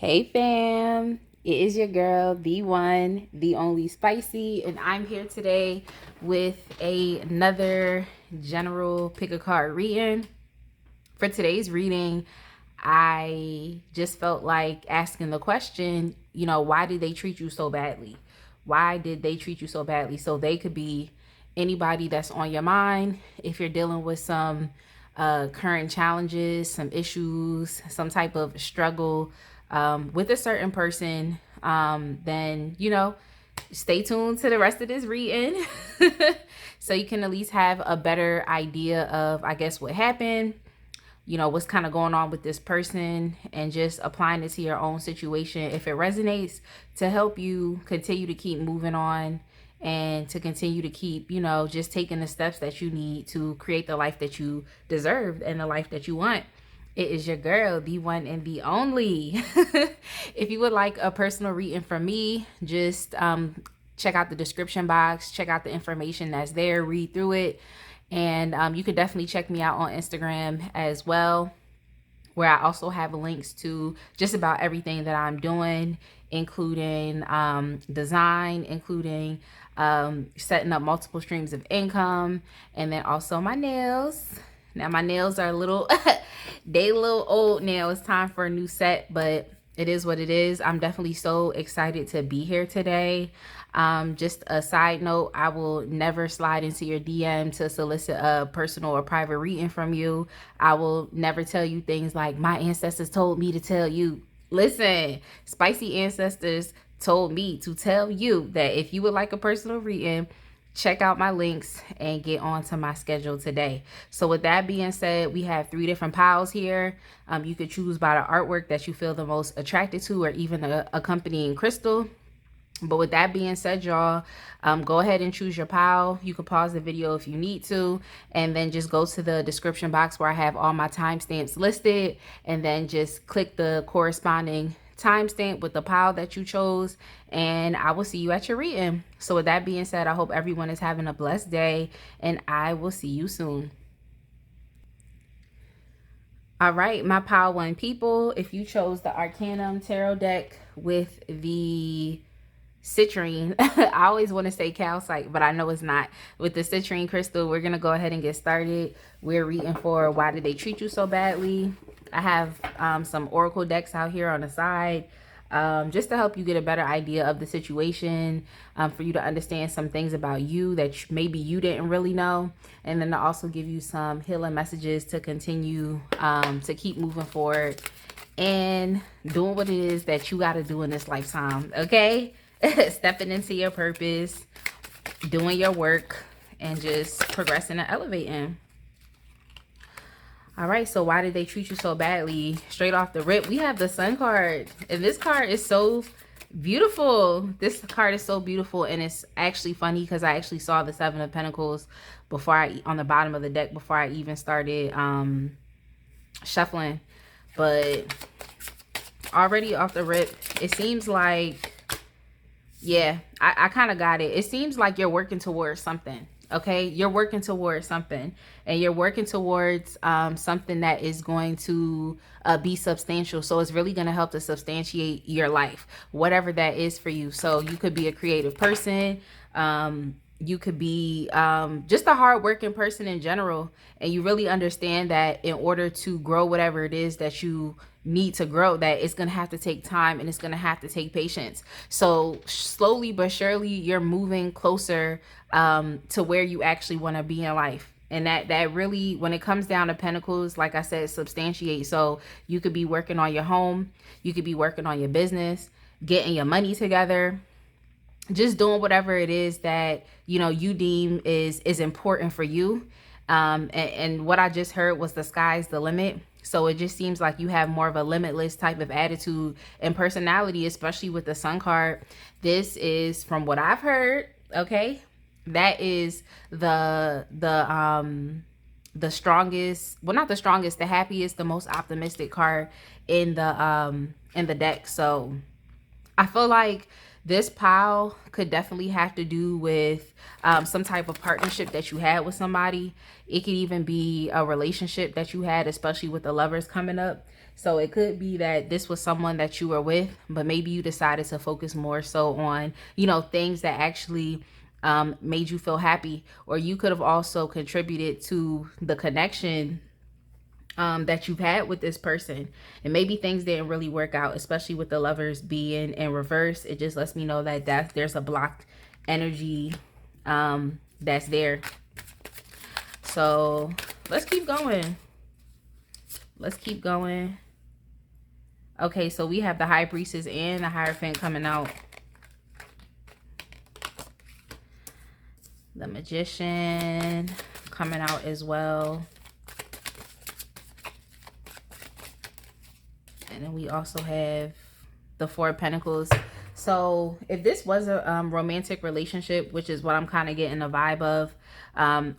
Hey fam, it is your girl, the one, the only Spicy, and I'm here today with another general pick a card reading. For today's reading, I just felt like asking the question, why did they treat you so badly? Why did they treat you so badly? So they could be anybody that's on your mind. If you're dealing with some current challenges, some issues, some type of struggle with a certain person, then, stay tuned to the rest of this reading so you can at least have a better idea of, I guess, what happened, what's kind of going on with this person, and just applying it to your own situation if it resonates, to help you continue to keep moving on and to continue to keep, just taking the steps that you need to create the life that you deserve and the life that you want. It is your girl, the one and the only. If you would like a personal reading from me, just check out the description box, check out the information that's there, read through it. And you can definitely check me out on Instagram as well, where I also have links to just about everything that I'm doing, including design, including setting up multiple streams of income, and then also my nails. Now my nails are a little, they a little old now. It's time for a new set, but it is what it is. I'm definitely so excited to be here today. Just a side note, I will never slide into your DM to solicit a personal or private reading from you. I will never tell you things like, my ancestors told me to tell you. Listen, Spicy ancestors told me to tell you that if you would like a personal reading, check out my links and get on to my schedule today. So with that being said, we have 3 different piles here. You could choose by the artwork that you feel the most attracted to, or even a accompanying crystal. But with that being said, y'all, go ahead and choose your pile. You can pause the video if you need to, and then just go to the description box where I have all my timestamps listed, and then just click the corresponding timestamp with the pile that you chose, and I will see you at your reading. So with that being said, I hope everyone is having a blessed day, and I will see you soon. All right, my pile 1 people, if you chose the Arcanum Tarot deck with the citrine, I always want to say calcite, but I know it's not. With the citrine crystal, we're gonna go ahead and get started. We're reading for why did they treat you so badly. I have some oracle decks out here on the side, just to help you get a better idea of the situation, for you to understand some things about you that maybe you didn't really know, and then to also give you some healing messages to continue to keep moving forward and doing what it is that you got to do in this lifetime. Okay. Stepping into your purpose, doing your work, and just progressing and elevating. All right, so why did they treat you so badly? Straight off the rip, we have the Sun card, and this card is so beautiful. This card is so beautiful, and it's actually funny because I actually saw the 7 of Pentacles before on the bottom of the deck before I even started shuffling. But already off the rip, it seems like, yeah, I kind of got it. It seems like you're working towards something. Okay, you're working towards something, and you're working towards something that is going to be substantial. So it's really going to help to substantiate your life, whatever that is for you. So you could be a creative person. You could be just a hardworking person in general, and you really understand that in order to grow whatever it is that you need to grow, that it's going to have to take time and it's going to have to take patience. So slowly but surely you're moving closer to where you actually want to be in life. And that really, when it comes down to Pentacles, like I said, substantiate. So you could be working on your home, you could be working on your business, getting your money together, just doing whatever it is that you deem is important for you. And what I just heard was the sky's the limit. So it just seems like you have more of a limitless type of attitude and personality, especially with the Sun card. This is, from what I've heard, okay, that is the strongest, well, not the strongest, the happiest, the most optimistic card in the deck. So I feel like this pile could definitely have to do with some type of partnership that you had with somebody. It could even be a relationship that you had, especially with the Lovers coming up. So it could be that this was someone that you were with, but maybe you decided to focus more so on, things that actually made you feel happy. Or you could have also contributed to the connection that you've had with this person, and maybe things didn't really work out, especially with the Lovers being in reverse. It just lets me know that there's a blocked energy that's there. So let's keep going. Okay, so we have the High Priestess and the Hierophant coming out. The Magician coming out as well. And then we also have the Four of Pentacles. So if this was a romantic relationship, which is what I'm kind of getting a vibe of,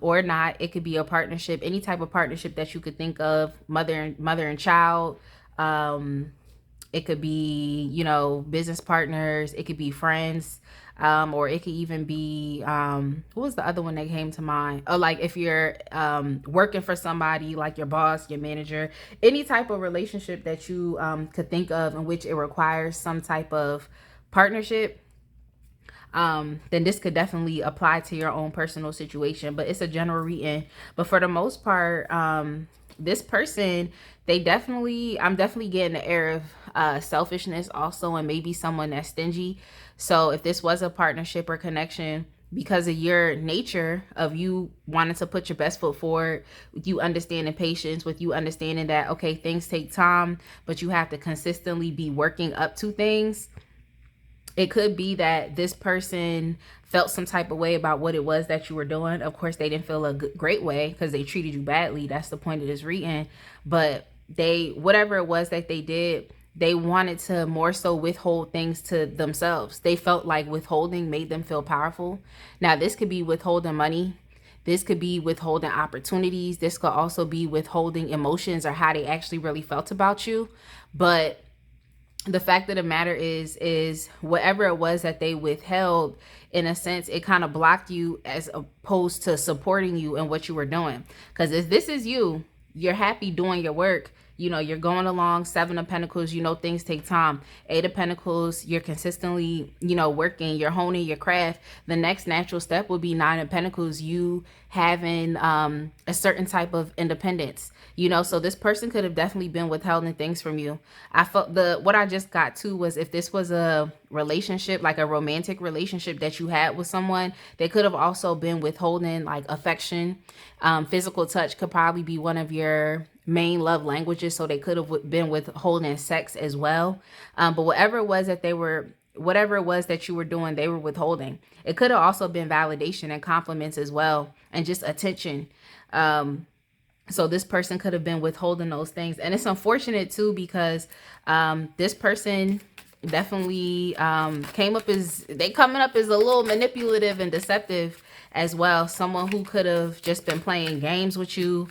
or not, it could be a partnership, any type of partnership that you could think of, mother and child. It could be, business partners. It could be friends. Or it could even be, what was the other one that came to mind? Oh, like if you're working for somebody, like your boss, your manager, any type of relationship that you could think of in which it requires some type of partnership, then this could definitely apply to your own personal situation. But it's a general reading. But for the most part, this person, I'm definitely getting the air of selfishness also, and maybe someone that's stingy. So if this was a partnership or connection, because of your nature of you wanting to put your best foot forward, with you understanding patience, with you understanding that, okay, things take time, but you have to consistently be working up to things. It could be that this person felt some type of way about what it was that you were doing. Of course, they didn't feel a great way because they treated you badly. That's the point of this reading. But whatever it was that they did, they wanted to more so withhold things to themselves. They felt like withholding made them feel powerful. Now, this could be withholding money. This could be withholding opportunities. This could also be withholding emotions or how they actually really felt about you. But the fact of the matter is whatever it was that they withheld, in a sense, it kind of blocked you as opposed to supporting you in what you were doing. Because if this is you, you're happy doing your work. You're going along. Seven of Pentacles, things take time. Eight of Pentacles, you're consistently, working, you're honing your craft. The next natural step would be Nine of Pentacles, you having a certain type of independence. So this person could have definitely been withholding things from you. I felt what I just got to was, if this was a relationship, like a romantic relationship that you had with someone, they could have also been withholding like affection. Physical touch could probably be one of your main love languages, so they could have been withholding sex as well. But whatever it was that you were doing, they were withholding. It could have also been validation and compliments as well, and just attention. So this person could have been withholding those things. And it's unfortunate too, because this person definitely coming up as a little manipulative and deceptive as well. Someone who could have just been playing games with you.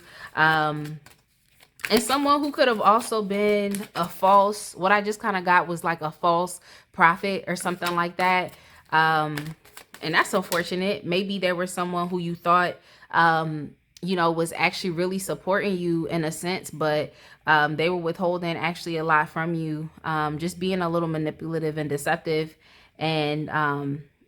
And someone who could have also been what I just kind of got was like a false prophet or something like that. And that's unfortunate. Maybe there was someone who you thought, was actually really supporting you in a sense, but they were withholding actually a lot from you, just being a little manipulative and deceptive. And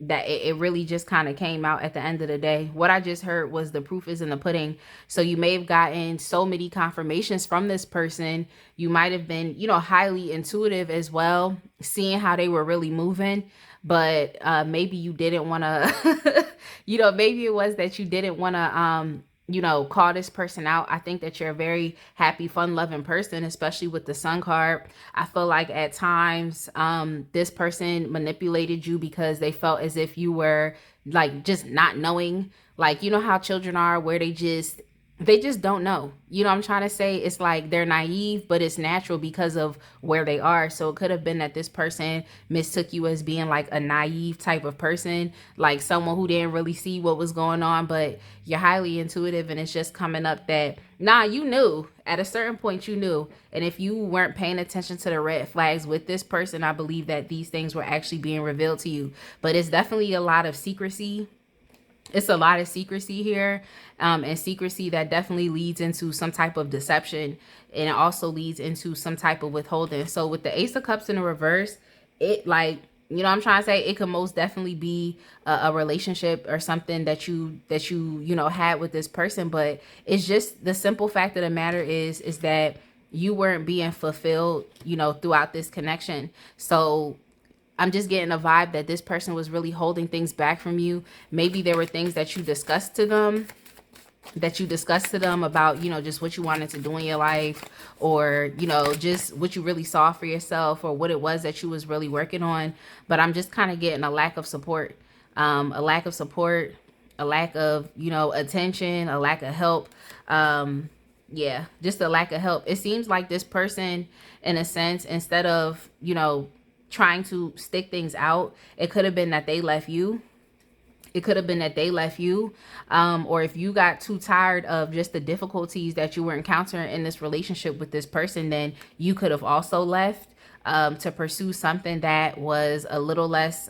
that it really just kind of came out at the end of the day. What I just heard was the proof is in the pudding. So you may have gotten so many confirmations from this person. You might have been, highly intuitive as well, seeing how they were really moving. But maybe you didn't want to, maybe it was that you didn't want to, call this person out. I think that you're a very happy, fun-loving person, especially with the Sun card. I feel like at times this person manipulated you because they felt as if you were like just not knowing, like, how children are, where they just don't know. I'm trying to say, it's like they're naive, but it's natural because of where they are. So it could have been that this person mistook you as being like a naive type of person, like someone who didn't really see what was going on, but you're highly intuitive, and it's just coming up that, you knew at a certain point, you knew. And if you weren't paying attention to the red flags with this person, I believe that these things were actually being revealed to you. But it's definitely a lot of secrecy. it's a lot of secrecy here, and secrecy that definitely leads into some type of deception, and it also leads into some type of withholding. So with the Ace of Cups in the reverse, it like, you know what I'm trying to say, it could most definitely be a relationship or something that you know had with this person, but it's just the simple fact of the matter is that you weren't being fulfilled, you know, throughout this connection. So I'm just getting a vibe that this person was really holding things back from you. Maybe there were things that you discussed to them, about, you know, just what you wanted to do in your life, or, you know, just what you really saw for yourself, or what it was that you was really working on. But I'm just kind of getting a lack of support, a lack of support, a lack of, you know, attention, a lack of help. Yeah, just a lack of help. It seems like this person, in a sense, instead of, you know, trying to stick things out, it could have been that they left you. Or if you got too tired of just the difficulties that you were encountering in this relationship with this person, then you could have also left to pursue something that was a little less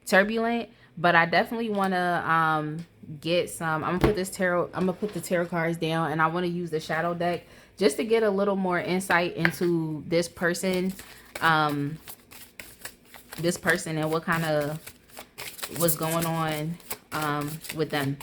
turbulent. But I definitely want to get some. I'm gonna put the tarot cards down, and I want to use the shadow deck just to get a little more insight into this person, and what kind of was going on with them.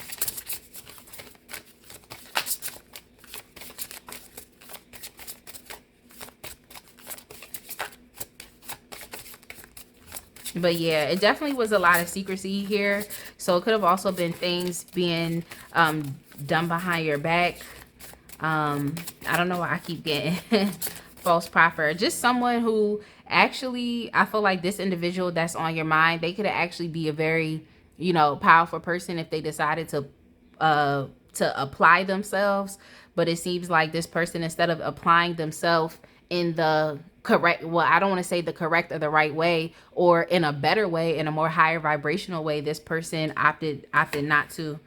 But yeah, it definitely was a lot of secrecy here. So it could have also been things being done behind your back. I don't know why I keep getting false prophet. Just someone who actually, I feel like this individual that's on your mind, they could actually be a very, you know, powerful person if they decided to apply themselves. But it seems like this person, instead of applying themselves in the correct, well, I don't want to say the correct or the right way, or in a better way, in a more higher vibrational way, this person opted not to.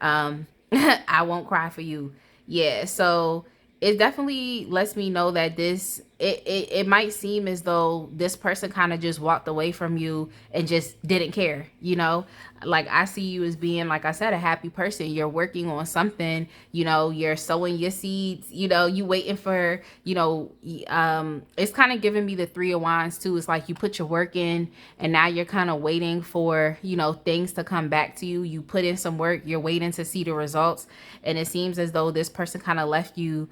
I won't cry for you. Yeah, so it definitely lets me know that it might seem as though this person kind of just walked away from you and just didn't care, you know. Like, I see you as being, like I said, a happy person. You're working on something, you know, you're sowing your seeds, you know, you waiting for, you know, it's kind of giving me the Three of Wands too. It's like you put your work in, and now you're kind of waiting for, you know, things to come back to you. You put in some work, you're waiting to see the results, and it seems as though this person kind of left you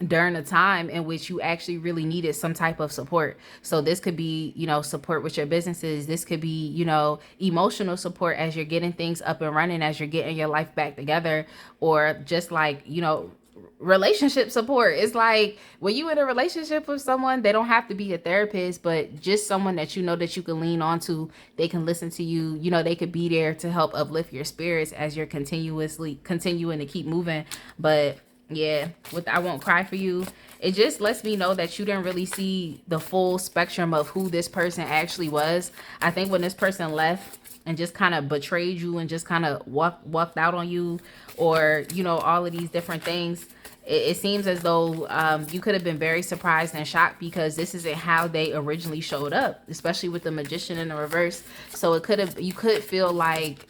during a time in which you actually really needed some type of support. So this could be, you know, support with your businesses. This could be, you know, emotional support as you're getting things up and running, as you're getting your life back together, or just like, you know, relationship support. It's like when you in a relationship with someone, they don't have to be a therapist, but just someone that you know that you can lean on to. They can listen to you, you know, they could be there to help uplift your spirits as you're continuing to keep moving. But yeah, with I Won't Cry for You, it just lets me know that you didn't really see the full spectrum of who this person actually was. I think when this person left and just kind of betrayed you and just kind of walked out on you, or, you know, all of these different things, it seems as though you could have been very surprised and shocked, because this isn't how they originally showed up, especially with the Magician in the reverse. So you could feel like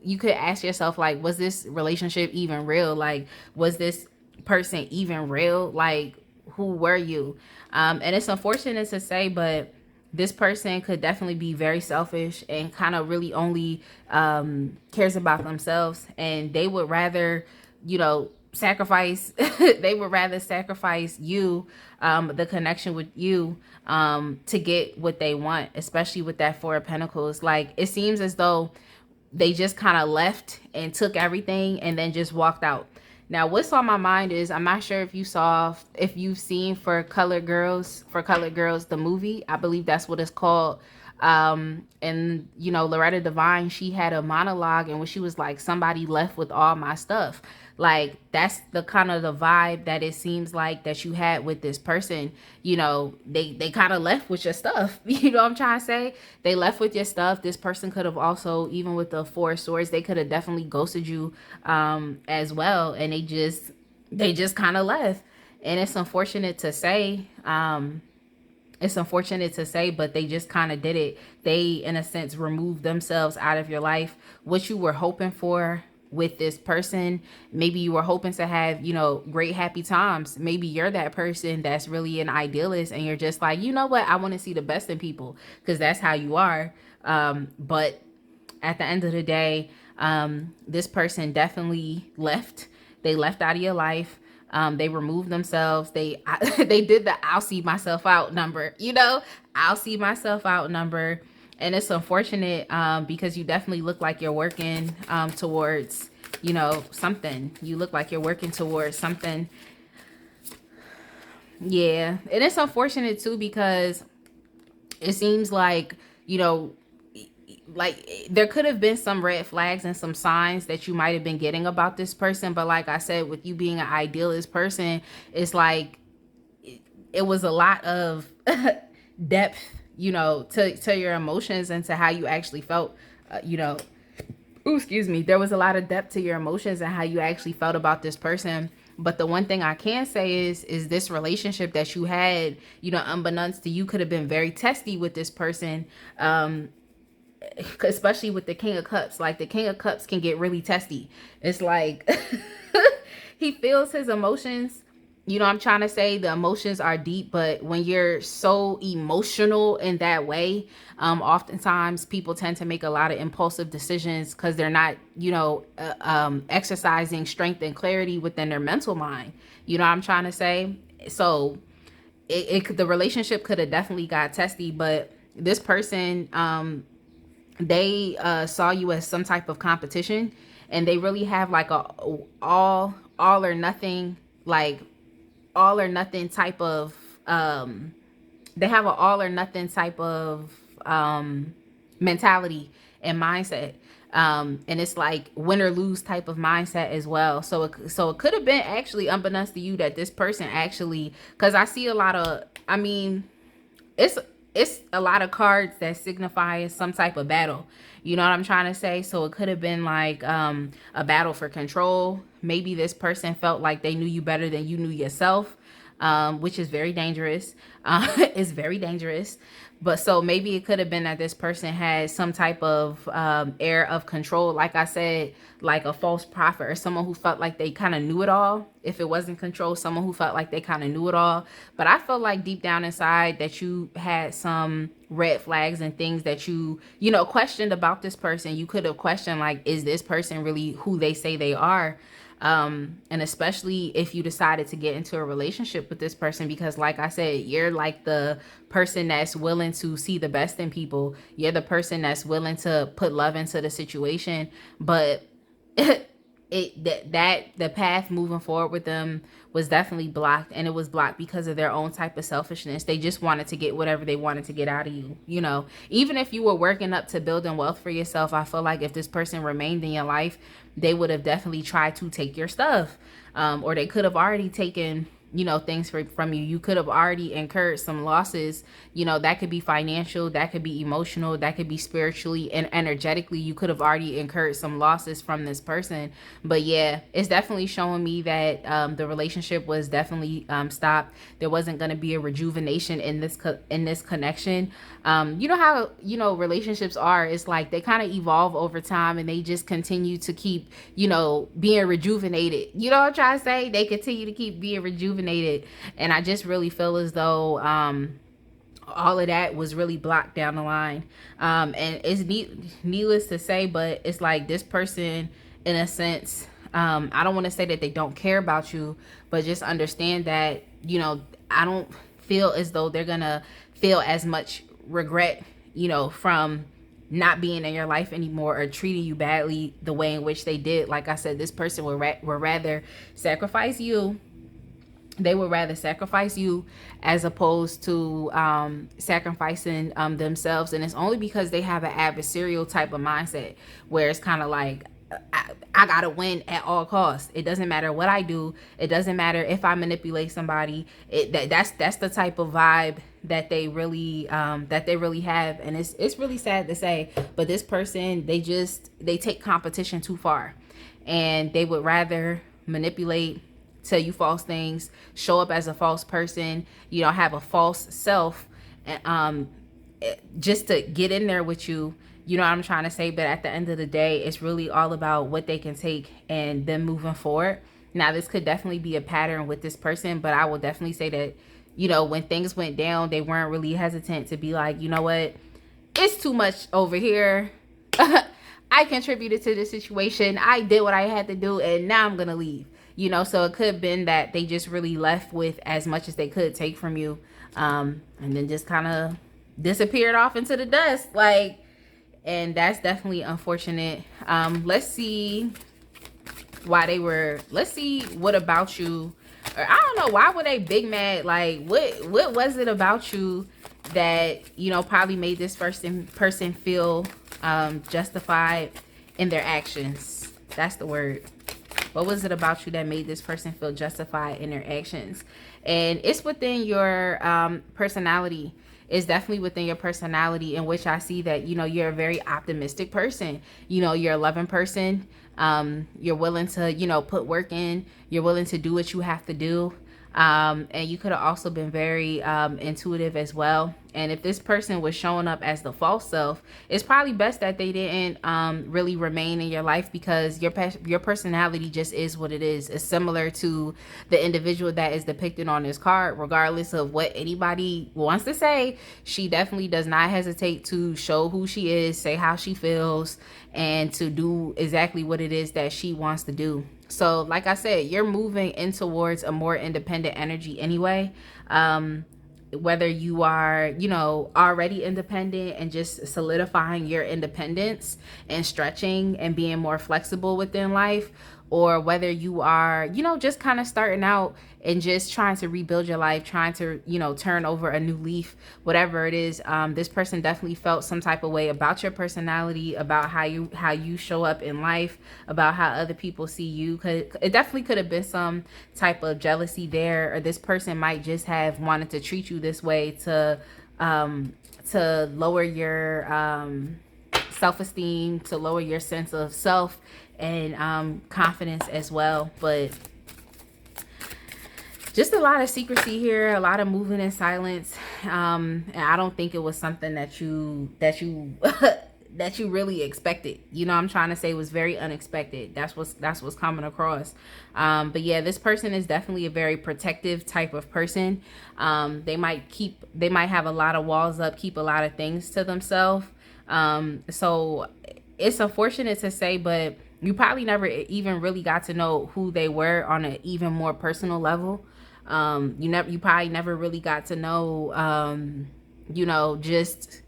you could ask yourself, like, was this relationship even real? Like, was this person even real? Like, who were you? And it's unfortunate to say, but this person could definitely be very selfish and kind of really only cares about themselves, and they would rather, you know, sacrifice they would rather sacrifice you, the connection with you, to get what they want, especially with that Four of Pentacles. Like, it seems as though they just kind of left and took everything and then just walked out. Now, what's on my mind is, I'm not sure if you've seen For Colored Girls, the movie. I believe that's what it's called. And, you know, Loretta Devine, she had a monologue in which she was like, somebody left with all my stuff. Like, that's the kind of the vibe that it seems like that you had with this person. You know, they kind of left with your stuff. You know what I'm trying to say? They left with your stuff. This person could have also, even with the Four of Swords, they could have definitely ghosted you as well. And they just kind of left. And it's unfortunate to say, It's unfortunate to say, but they just kind of did it. They, in a sense, removed themselves out of your life. What you were hoping for with this person, maybe you were hoping to have, great happy times. Maybe you're that person that's really an idealist and you're just like, you know what, I want to see the best in people because that's how you are. But at the end of the day, this person definitely left. They left out of your life. They removed themselves. They did the "I'll see myself out" number. I'll see myself out number, and it's unfortunate because you definitely look like you're working towards something. You look like you're working towards something. Yeah, and it's unfortunate too because it seems like like there could have been some red flags and some signs that you might have been getting about this person, but like I said, with you being an idealist person, it's like it was a lot of depth to your emotions and to how you actually felt. Ooh, excuse me, there was a lot of depth to your emotions and how you actually felt about this person. But the one thing I can say is this relationship that you had, unbeknownst to you, could have been very testy with this person. Especially with the King of Cups. Like, the King of Cups can get really testy. It's like he feels his emotions. I'm trying to say the emotions are deep, but when you're so emotional in that way, oftentimes people tend to make a lot of impulsive decisions because they're not, exercising strength and clarity within their mental mind. You know what I'm trying to say? So the relationship could have definitely got testy, but this person, they saw you as some type of competition, and they really have like a all or nothing, like all or nothing type of they have an all or nothing type of mentality and mindset, and it's like win or lose type of mindset as well. So it could have been actually unbeknownst to you that this person actually, because I see a lot of, it's a lot of cards that signify some type of battle. You know what I'm trying to say? So it could have been like a battle for control. Maybe this person felt like they knew you better than you knew yourself, which is very dangerous. It's very dangerous. But so maybe it could have been that this person had some type of air of control. Like I said, like a false prophet or someone who felt like they kind of knew it all. If it wasn't control, someone who felt like they kind of knew it all. But I felt like deep down inside that you had some red flags and things that you questioned about this person. You could have questioned, like, is this person really who they say they are? And especially if you decided to get into a relationship with this person, because like I said, you're like the person that's willing to see the best in people. You're the person that's willing to put love into the situation. But the path moving forward with them was definitely blocked, and it was blocked because of their own type of selfishness. They just wanted to get whatever they wanted to get out of you. Even if you were working up to building wealth for yourself, I feel like if this person remained in your life, they would have definitely tried to take your stuff, or they could have already taken things from you. You could have already incurred some losses. That could be financial, that could be emotional, that could be spiritually and energetically. You could have already incurred some losses from this person. But yeah, it's definitely showing me that the relationship was definitely stopped. There wasn't going to be a rejuvenation in this connection. You know how relationships are. It's like they kind of evolve over time, and they just continue to keep being rejuvenated. You know what I'm trying to say? They continue to keep being rejuvenated. And I just really feel as though all of that was really blocked down the line. And it's needless to say, but it's like this person, in a sense, I don't want to say that they don't care about you, but just understand that I don't feel as though they're gonna feel as much regret from not being in your life anymore or treating you badly the way in which they did. Like I said, this person would rather sacrifice you. They would rather sacrifice you as opposed to sacrificing themselves. And it's only because they have an adversarial type of mindset where it's kind of like, I gotta win at all costs. It doesn't matter what I do. It doesn't matter if I manipulate somebody. That's the type of vibe that they really have. And it's really sad to say, but this person, they take competition too far, and they would rather manipulate, tell you false things, show up as a false person, have a false self, just to get in there with you. You know what I'm trying to say? But at the end of the day, it's really all about what they can take and then moving forward. Now, this could definitely be a pattern with this person, but I will definitely say that, you know, when things went down, they weren't really hesitant to be like, you know what, it's too much over here. I contributed to the situation. I did what I had to do, and now I'm gonna leave. You know, so it could have been that they just really left with as much as they could take from you, and then just kind of disappeared off into the dust. Like, and that's definitely unfortunate. Let's see why they were. Let's see what about you. Or I don't know, why were they big mad? Like, what was it about you that, you know, probably made this person feel justified in their actions? That's the word. What was it about you that made this person feel justified in their actions? And it's within your personality. It's definitely within your personality, in which I see that, you know, you're a very optimistic person. You know, you're a loving person. You're willing to, you know, put work in. You're willing to do what you have to do. And you could have also been very intuitive as well. And if this person was showing up as the false self, it's probably best that they didn't really remain in your life, because your personality just is what it is. It's similar to the individual that is depicted on this card. Regardless of what anybody wants to say, she definitely does not hesitate to show who she is, say how she feels, and to do exactly what it is that she wants to do. So like I said, you're moving in towards a more independent energy anyway. Whether you are, you know, already independent and just solidifying your independence and stretching and being more flexible within life, or whether you are, you know, just kind of starting out and just trying to rebuild your life, trying to, you know, turn over a new leaf, whatever it is. This person definitely felt some type of way about your personality, about how you show up in life, about how other people see you. It definitely could have been some type of jealousy there, or this person might just have wanted to treat you this way to lower your self-esteem, to lower your sense of self and confidence as well. But just a lot of secrecy here, a lot of moving in silence. And I don't think it was something that you that you really expected. You know, I'm trying to say it was very unexpected. That's what's coming across. But yeah, this person is definitely a very protective type of person. They might have a lot of walls up, keep a lot of things to themselves. So it's unfortunate to say, but you probably never even really got to know who they were on an even more personal level. You probably never really got to know, you know, just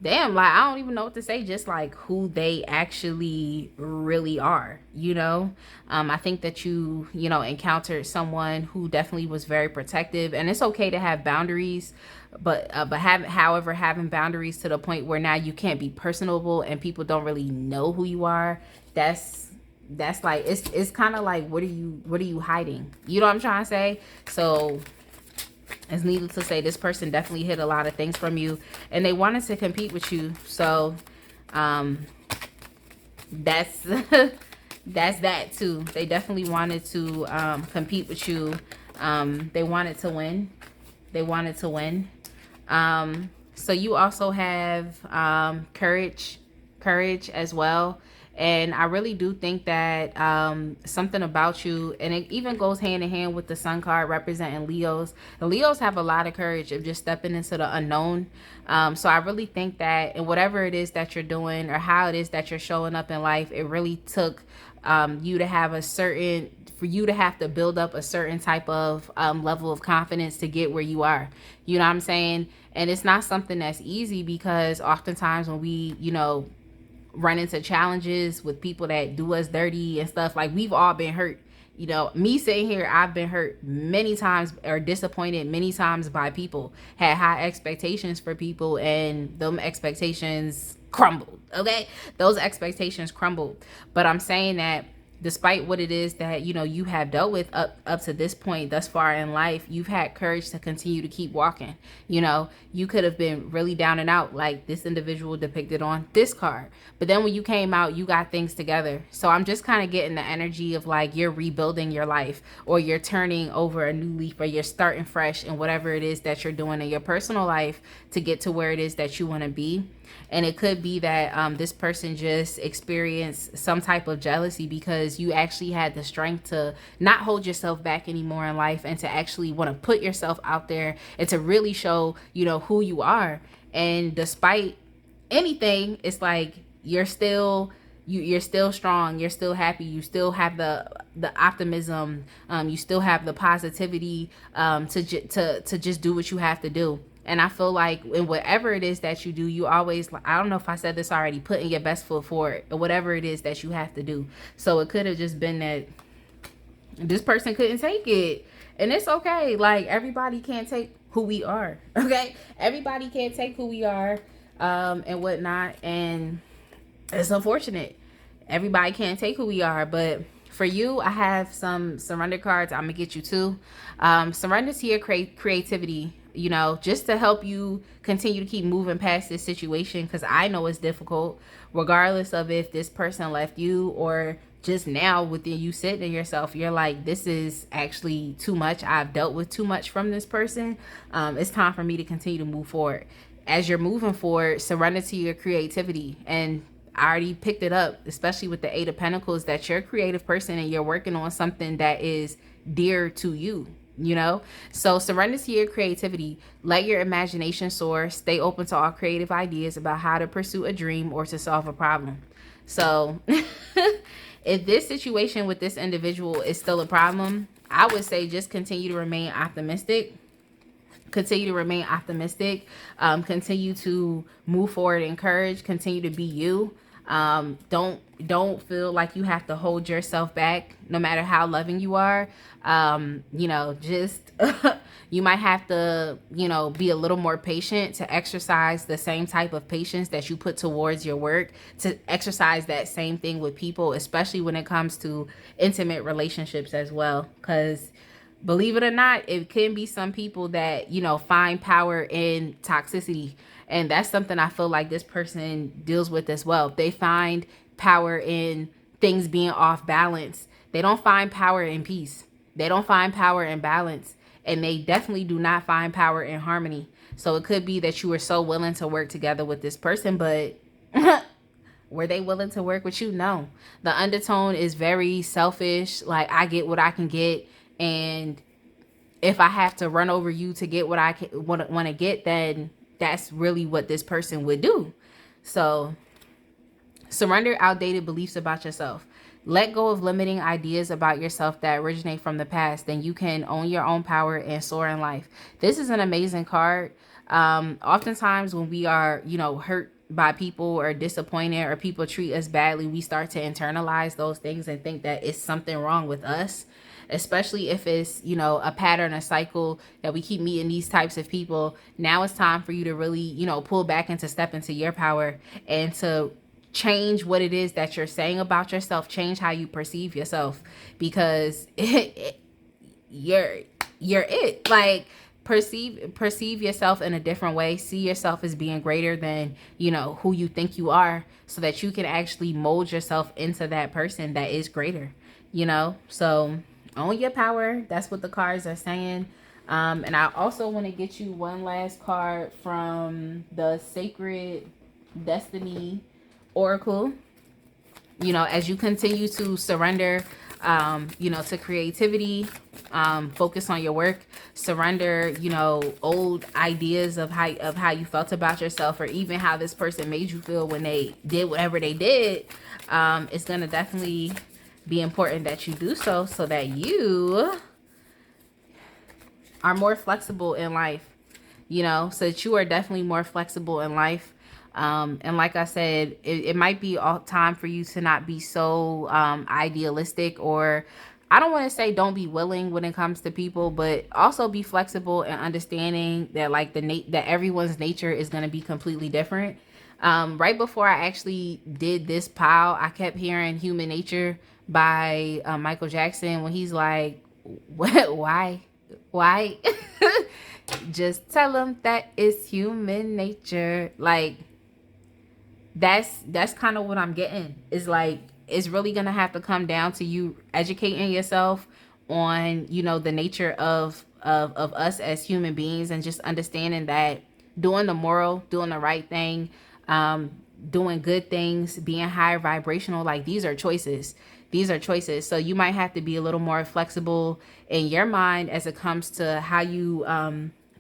damn, like, I don't even know what to say, just like who they actually really are, you know. I think that you know, encountered someone who definitely was very protective, and it's okay to have boundaries, but having boundaries to the point where now you can't be personable and people don't really know who you are, that's like, it's kind of like, what are you hiding? You know what I'm trying to say? So it's needless to say, this person definitely hid a lot of things from you, and they wanted to compete with you. So that's that's that too. They definitely wanted to compete with you. They wanted to win. So you also have courage as well. And I really do think that something about you, and it even goes hand in hand with the Sun card representing Leos. The Leos have a lot of courage of just stepping into the unknown. So I really think that in whatever it is that you're doing, or how it is that you're showing up in life, it really took you to have to build up a certain type of level of confidence to get where you are. You know what I'm saying? And it's not something that's easy, because oftentimes when we, you know, run into challenges with people that do us dirty and stuff, like, we've all been hurt. You know, me sitting here, I've been hurt many times, or disappointed many times by people, had high expectations for people, and them expectations crumbled. Okay, those expectations crumbled. But I'm saying that despite what it is that, you have dealt with up to this point thus far in life, you've had courage to continue to keep walking. You could have been really down and out like this individual depicted on this card, but then when you came out, you got things together. So I'm just kind of getting the energy of like you're rebuilding your life, or you're turning over a new leaf, or you're starting fresh in whatever it is that you're doing in your personal life to get to where it is that you want to be. And it could be that this person just experienced some type of jealousy because you actually had the strength to not hold yourself back anymore in life, and to actually want to put yourself out there and to really show, who you are. And despite anything, it's like you're still you're still strong, you're still happy, you still have the optimism, you still have the positivity, to just do what you have to do. And I feel like in whatever it is that you do, you always, I don't know if I said this already, putting your best foot forward, or whatever it is that you have to do. So it could have just been that this person couldn't take it. And it's okay. Like, everybody can't take who we are. Okay? Everybody can't take who we are, and whatnot. And it's unfortunate. Everybody can't take who we are. But for you, I have some surrender cards. I'm going to get you two. Surrender to your creativity, just to help you continue to keep moving past this situation. Because I know it's difficult, regardless of if this person left you, or just now within you sitting in yourself, you're like, this is actually too much. I've dealt with too much from this person. It's time for me to continue to move forward. As you're moving forward, surrender to your creativity. And I already picked it up, especially with the Eight of Pentacles, that you're a creative person and you're working on something that is dear to you. So surrender to your creativity. Let your imagination soar. Stay open to all creative ideas about how to pursue a dream or to solve a problem. So if this situation with this individual is still a problem, I would say just continue to remain optimistic. Continue to remain optimistic. Continue to move forward in courage. Continue to be you. Don't feel like you have to hold yourself back, no matter how loving you are. Just you might have to, be a little more patient, to exercise the same type of patience that you put towards your work, to exercise that same thing with people, especially when it comes to intimate relationships as well. Because believe it or not, it can be some people that, find power in toxicity. And that's something I feel like this person deals with as well. They find power in things being off balance. They don't find power in peace. They don't find power in balance. And they definitely do not find power in harmony. So it could be that you were so willing to work together with this person, but were they willing to work with you? No. The undertone is very selfish. Like, I get what I can get. And if I have to run over you to get what I want to get, then that's really what this person would do. So surrender outdated beliefs about yourself. Let go of limiting ideas about yourself that originate from the past. Then you can own your own power and soar in life. This is an amazing card. Oftentimes when we are, hurt by people or disappointed, or people treat us badly, we start to internalize those things and think that it's something wrong with us. Especially if it's, a pattern, a cycle that we keep meeting these types of people. Now it's time for you to really, pull back and to step into your power, and to change what it is that you're saying about yourself. Change how you perceive yourself, because you're it. Like, perceive yourself in a different way. See yourself as being greater than, who you think you are, so that you can actually mold yourself into that person that is greater, so own your power. That's what the cards are saying. And I also want to get you one last card from the Sacred Destiny Oracle. As you continue to surrender, to creativity, focus on your work, surrender, old ideas of how you felt about yourself, or even how this person made you feel when they did whatever they did. It's going to definitely be important that you do so that you are more flexible in life, so that you are definitely more flexible in life. And like I said, it might be all time for you to not be so idealistic, or I don't want to say don't be willing when it comes to people, but also be flexible and understanding that, like, that everyone's nature is going to be completely different. Right before I actually did this pile, I kept hearing Human Nature by Michael Jackson, when he's like, what, why just tell them that it's human nature. Like, that's kind of what I'm getting. Is like, it's really gonna have to come down to you educating yourself on, you know, the nature of us as human beings, and just understanding that doing the right thing, um doing good things, being higher vibrational, like, these are choices. So you might have to be a little more flexible in your mind as it comes to how you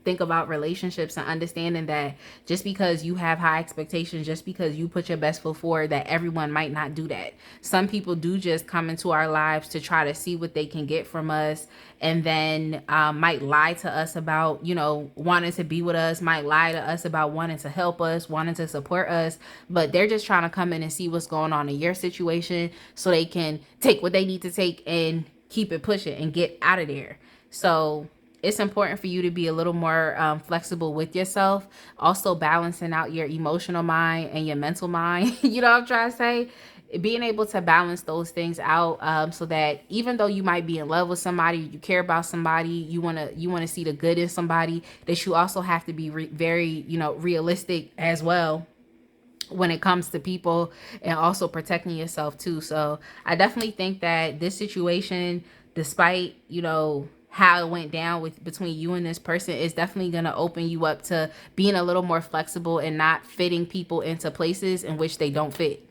think about relationships, and understanding that just because you have high expectations, just because you put your best foot forward, that everyone might not do that. Some people do just come into our lives to try to see what they can get from us, and then might lie to us about, you know, wanting to be with us, might lie to us about wanting to help us, wanting to support us, but they're just trying to come in and see what's going on in your situation so they can take what they need to take and keep it pushing and get out of there. So it's important for you to be a little more flexible with yourself, also balancing out your emotional mind and your mental mind. You know what I'm trying to say? Being able to balance those things out, so that even though you might be in love with somebody, you care about somebody, you want to see the good in somebody, that you also have to be very, you know, realistic as well when it comes to people, and also protecting yourself too. So I definitely think that this situation, despite, you know, how it went down with between you and this person, is definitely going to open you up to being a little more flexible and not fitting people into places in which they don't fit.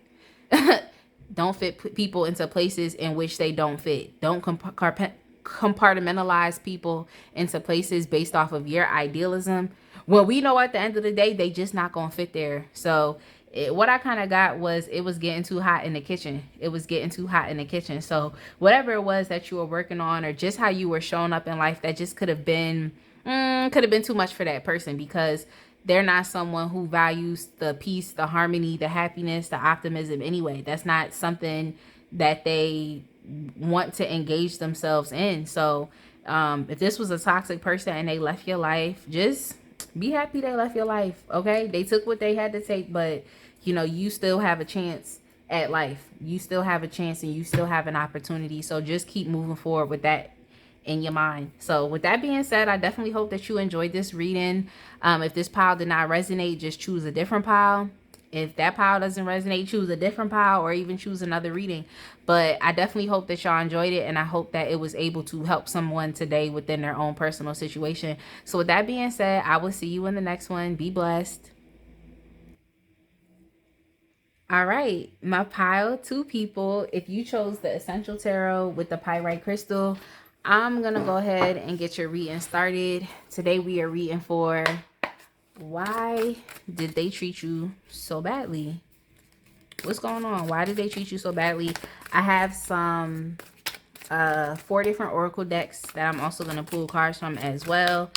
Don't fit people into places in which they don't fit. Don't compartmentalize people into places based off of your idealism, well, we know at the end of the day they just not gonna fit there. So what I kind of got was, it was getting too hot in the kitchen. It was getting too hot in the kitchen. So whatever it was that you were working on, or just how you were showing up in life, that just could have been too much for that person, because they're not someone who values the peace, the harmony, the happiness, the optimism anyway. That's not something that they want to engage themselves in. So if this was a toxic person and they left your life, just be happy they left your life. Okay, they took what they had to take, but you know, you still have a chance at life. You still have a chance, and you still have an opportunity. So just keep moving forward with that in your mind. So with that being said, I definitely hope that you enjoyed this reading. If this pile did not resonate, just choose a different pile. If that pile doesn't resonate, choose a different pile, or even choose another reading. But I definitely hope that y'all enjoyed it, and I hope that it was able to help someone today within their own personal situation. So with that being said, I will see you in the next one. Be blessed. All right, my pile two people. If you chose the Essential Tarot with the Pyrite Crystal, I'm going to go ahead and get your reading started. Today we are reading for, why did they treat you so badly? What's going on? Why did they treat you so badly? I have some 4 different oracle decks that I'm also going to pull cards from as well.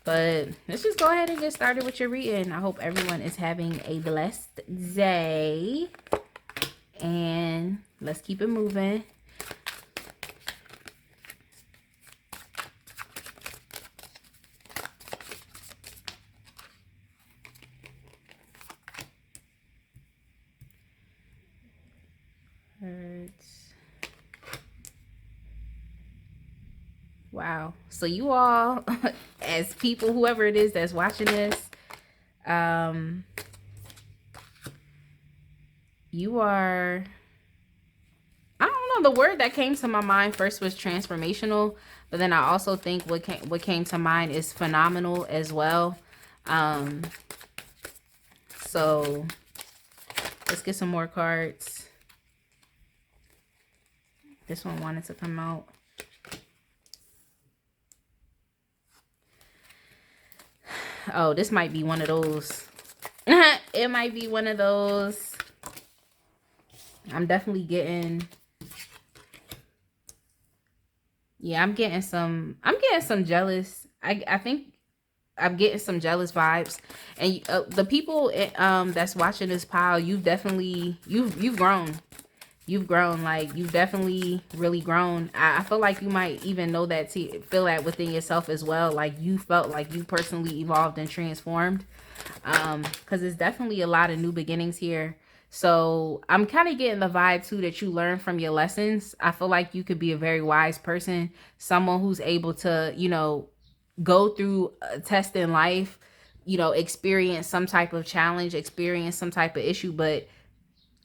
But let's just go ahead and get started with your reading. I hope everyone is having a blessed day. And let's keep it moving. Wow. So you all, as people, whoever it is that's watching this, you are, I don't know, the word that came to my mind first was transformational, but then I also think what came to mind is phenomenal as well. So let's get some more cards. This one wanted to come out. Oh, this might be one of those. It might be one of those. I'm definitely getting, yeah, I'm getting some jealous. I think I'm getting some jealous vibes. And the people that's watching this pile, you've definitely, you've grown. You've grown, like, you've definitely really grown. I feel like you might even know that, feel that within yourself as well. Like, you felt like you personally evolved and transformed. because it's definitely a lot of new beginnings here. So I'm kind of getting the vibe too that you learn from your lessons. I feel like you could be a very wise person, someone who's able to, go through a test in life, experience some type of challenge, experience some type of issue. But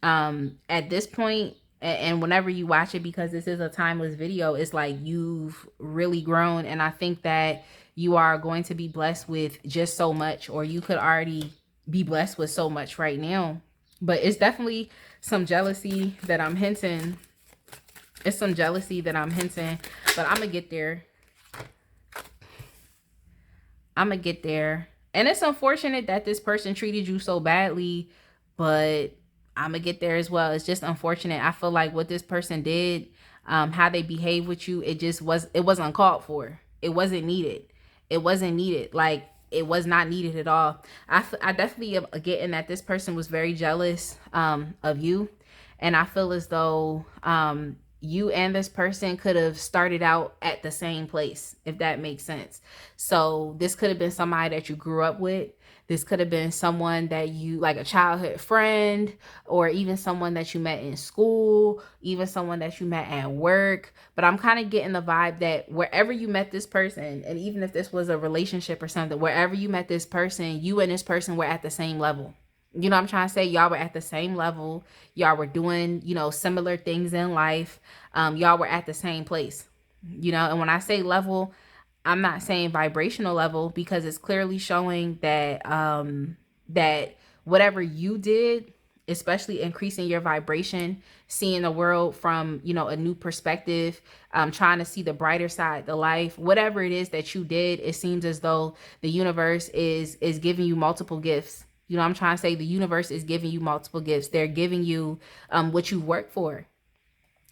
at this point, and whenever you watch it, because this is a timeless video, it's like you've really grown. And I think that you are going to be blessed with just so much, or you could already be blessed with so much right now. But it's definitely some jealousy that I'm hinting. It's some jealousy that I'm hinting, but I'm gonna get there. I'm gonna get there. And it's unfortunate that this person treated you so badly, but I'm gonna get there as well. It's just unfortunate. I feel like what this person did, how they behaved with you, it was uncalled for. It wasn't needed. It wasn't needed. Like, it was not needed at all. I definitely am getting that this person was very jealous of you. And I feel as though you and this person could have started out at the same place, if that makes sense. So this could have been somebody that you grew up with. This could have been someone that you, like a childhood friend, or even someone that you met in school, even someone that you met at work. But I'm kind of getting the vibe that wherever you met this person, and even if this was a relationship or something, wherever you met this person, you and this person were at the same level. You know what I'm trying to say? Y'all were at the same level. Y'all were doing, similar things in life. Y'all were at the same place, and when I say level, I'm not saying vibrational level, because it's clearly showing that that whatever you did, especially increasing your vibration, seeing the world from, a new perspective, trying to see the brighter side, the life, whatever it is that you did, it seems as though the universe is giving you multiple gifts. I'm trying to say the universe is giving you multiple gifts. They're giving you what you work for.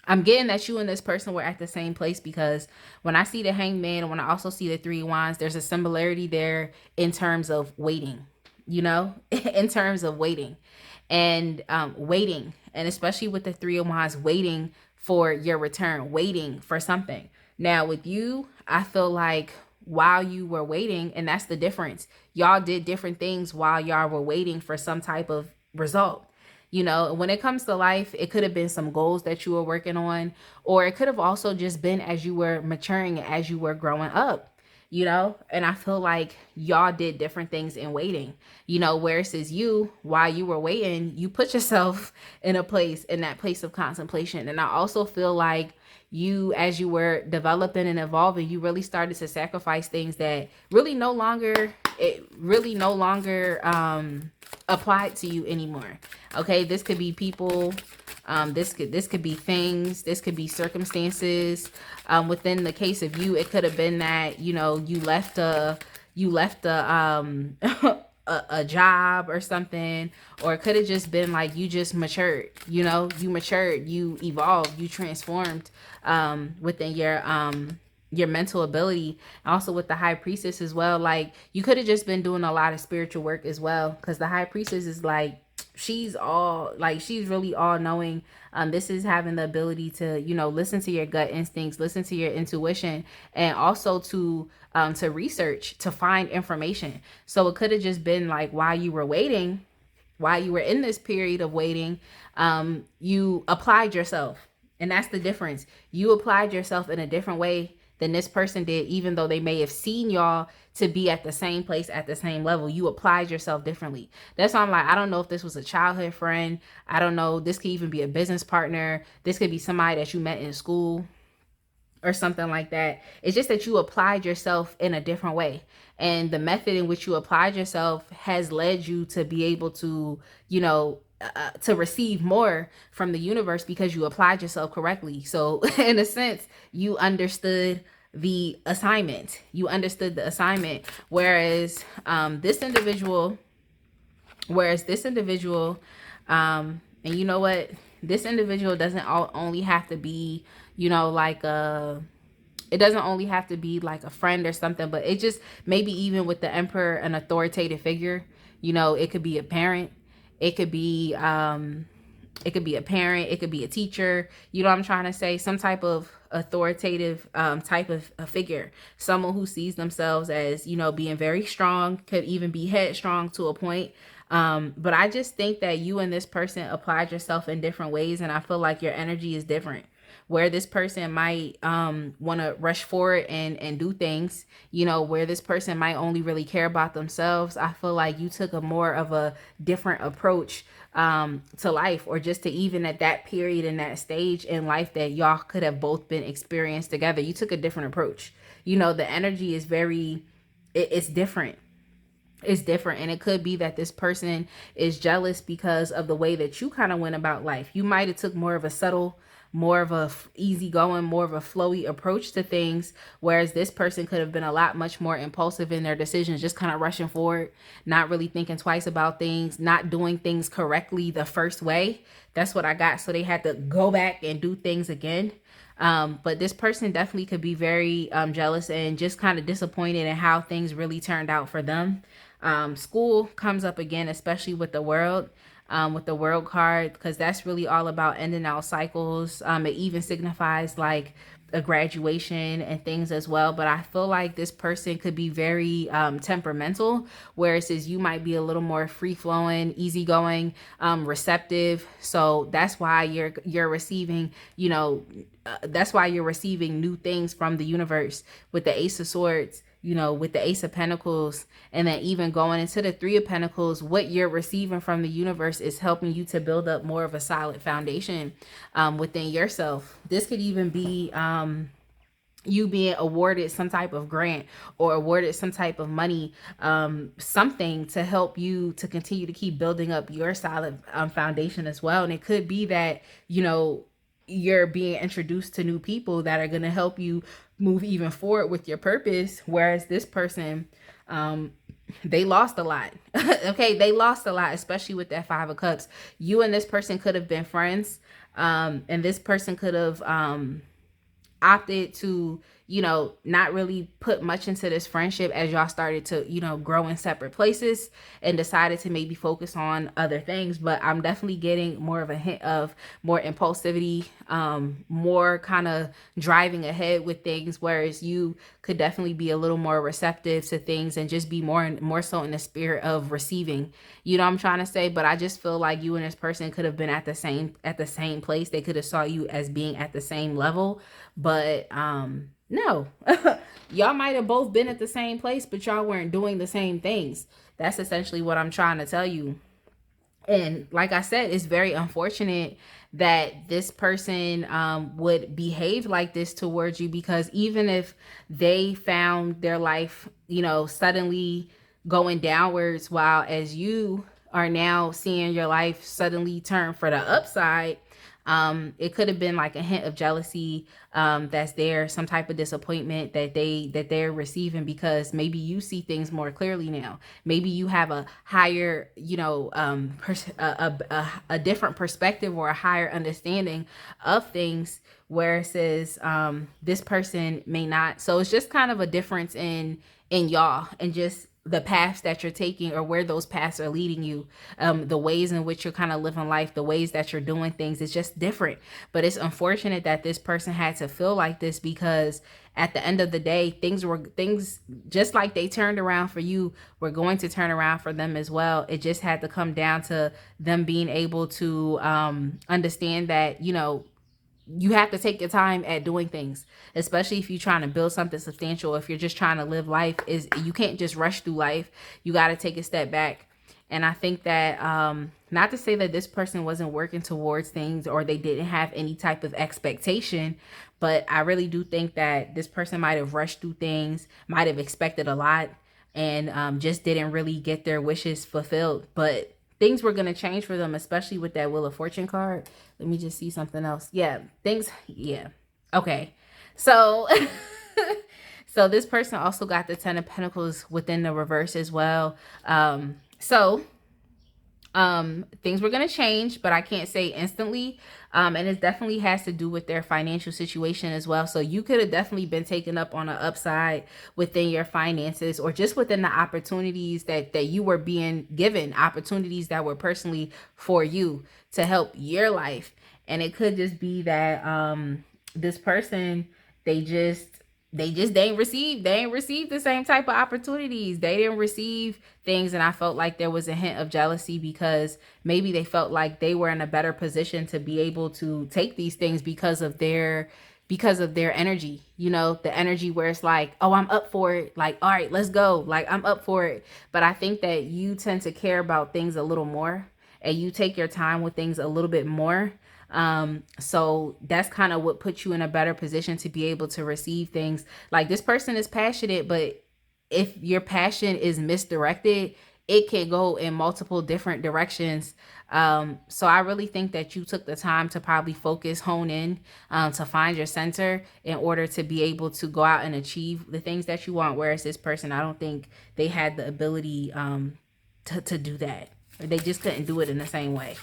I'm getting that you and this person were at the same place, because when I see the Hangman and when I also see the Three of Wands, there's a similarity there in terms of waiting, in terms of waiting and waiting. And especially with the Three of Wands, waiting for your return, waiting for something. Now with you, I feel like while you were waiting, and that's the difference, y'all did different things while y'all were waiting for some type of result. When it comes to life, it could have been some goals that you were working on, or it could have also just been as you were maturing, as you were growing up, and I feel like y'all did different things in waiting, where it says you, while you were waiting, you put yourself in that place of contemplation. And I also feel like you, as you were developing and evolving, you really started to sacrifice things that really no longer applied to you anymore. Okay, this could be people, this could be things, this could be circumstances. Within the case of you, it could have been that you left a a job or something, or it could have just been like you just matured. You matured, you evolved, you transformed within your mental ability. Also with the High Priestess as well, like you could have just been doing a lot of spiritual work as well, because the High Priestess is like, she's really all knowing. This is having the ability to listen to your gut instincts, listen to your intuition, and also to research, to find information. So it could have just been like while you were waiting, while you were in this period of waiting, you applied yourself. And that's the difference. You applied yourself in a different way than this person did, even though they may have seen y'all to be at the same place, at the same level. You applied yourself differently. That's why I'm like, I don't know if this was a childhood friend. I don't know. This could even be a business partner. This could be somebody that you met in school or something like that. It's just that you applied yourself in a different way. And the method in which you applied yourself has led you to be able to, to receive more from the universe, because you applied yourself correctly. So in a sense, you understood the assignment. Whereas this individual, and you know what? This individual doesn't only have to be, it doesn't only have to be like a friend or something, but it just maybe even with the Emperor, an authoritative figure, it could be a parent. It could be a parent. It could be a teacher. You know what I'm trying to say? Some type of authoritative type of a figure, someone who sees themselves as, you know, being very strong, could even be headstrong to a point. But I just think that you and this person applied yourself in different ways, and I feel like your energy is different. Where this person might want to rush forward and do things, you know, where this person might only really care about themselves, I feel like you took a more of a different approach to life, or just to even at that period in that stage in life that y'all could have both been experienced together. You took a different approach. You know, the energy is very, it's different. It's different, and it could be that this person is jealous because of the way that you kind of went about life. You might have took more of a subtle, more of a easygoing, more of a flowy approach to things, whereas this person could have been a lot much more impulsive in their decisions, just kind of rushing forward, not really thinking twice about things, not doing things correctly the first way. That's what I got. So they had to go back and do things again. But this person definitely could be very jealous and just kind of disappointed in how things really turned out for them. School comes up again, especially with the world card, because that's really all about ending out cycles. It even signifies like a graduation and things as well. But I feel like this person could be very temperamental, whereas you might be a little more free flowing, easygoing, receptive. So that's why you're receiving, you know, that's why you're receiving new things from the universe with the Ace of Swords, you know, with the Ace of Pentacles, and then even going into the Three of Pentacles. What you're receiving from the universe is helping you to build up more of a solid foundation within yourself. This could even be you being awarded some type of grant or awarded some type of money, something to help you to continue to keep building up your solid foundation as well. And it could be that, you know, you're being introduced to new people that are going to help you move even forward with your purpose. Whereas this person, they lost a lot. Okay, they lost a lot, especially with that Five of Cups. You and this person could have been friends, and this person could have opted to, you know, not really put much into this friendship as y'all started to, you know, grow in separate places, and decided to maybe focus on other things. But I'm definitely getting more of a hint of more impulsivity, more kind of driving ahead with things, whereas you could definitely be a little more receptive to things and just be more so in the spirit of receiving. You know what I'm trying to say? But I just feel like you and this person could have been at the same place. They could have saw you as being at the same level. But no, y'all might have both been at the same place, but y'all weren't doing the same things. That's essentially what I'm trying to tell you. And like I said, it's very unfortunate that this person would behave like this towards you, because even if they found their life, you know, suddenly going downwards, while as you are now seeing your life suddenly turn for the upside, it could have been like a hint of jealousy that's there, some type of disappointment that they're receiving, because maybe you see things more clearly now. Maybe you have a higher, you know, a different perspective or a higher understanding of things, whereas this person may not. So it's just kind of a difference in y'all, and just the paths that you're taking, or where those paths are leading you, the ways in which you're kind of living life, the ways that you're doing things. It's just different. But it's unfortunate that this person had to feel like this, because at the end of the day, things just like they turned around for you, were going to turn around for them as well. It just had to come down to them being able to understand that, you know, you have to take your time at doing things, especially if you're trying to build something substantial. If you're just trying to live life, is you can't just rush through life. You got to take a step back. And I think that not to say that this person wasn't working towards things, or they didn't have any type of expectation, but I really do think that this person might have rushed through things, might have expected a lot, and just didn't really get their wishes fulfilled. But things were going to change for them, especially with that Wheel of Fortune card. Let me just see something else. Yeah, okay. So so this person also got the Ten of Pentacles within the reverse as well. Things were going to change, but I can't say instantly. And it definitely has to do with their financial situation as well. So you could have definitely been taken up on an upside within your finances, or just within the opportunities that you were being given, opportunities that were personally for you to help your life. And it could just be that, this person, they ain't received the same type of opportunities. They didn't receive things, and I felt like there was a hint of jealousy because maybe they felt like they were in a better position to be able to take these things because of their energy, the energy where it's like, oh, I'm up for it. Like, all right, let's go. Like, I'm up for it. But I think that you tend to care about things a little more, and you take your time with things a little bit more. So that's kind of what puts you in a better position to be able to receive things. Like, this person is passionate, but if your passion is misdirected, it can go in multiple different directions. So I really think that you took the time to probably focus, hone in, to find your center in order to be able to go out and achieve the things that you want. Whereas this person, I don't think they had the ability to do that. Or they just couldn't do it in the same way.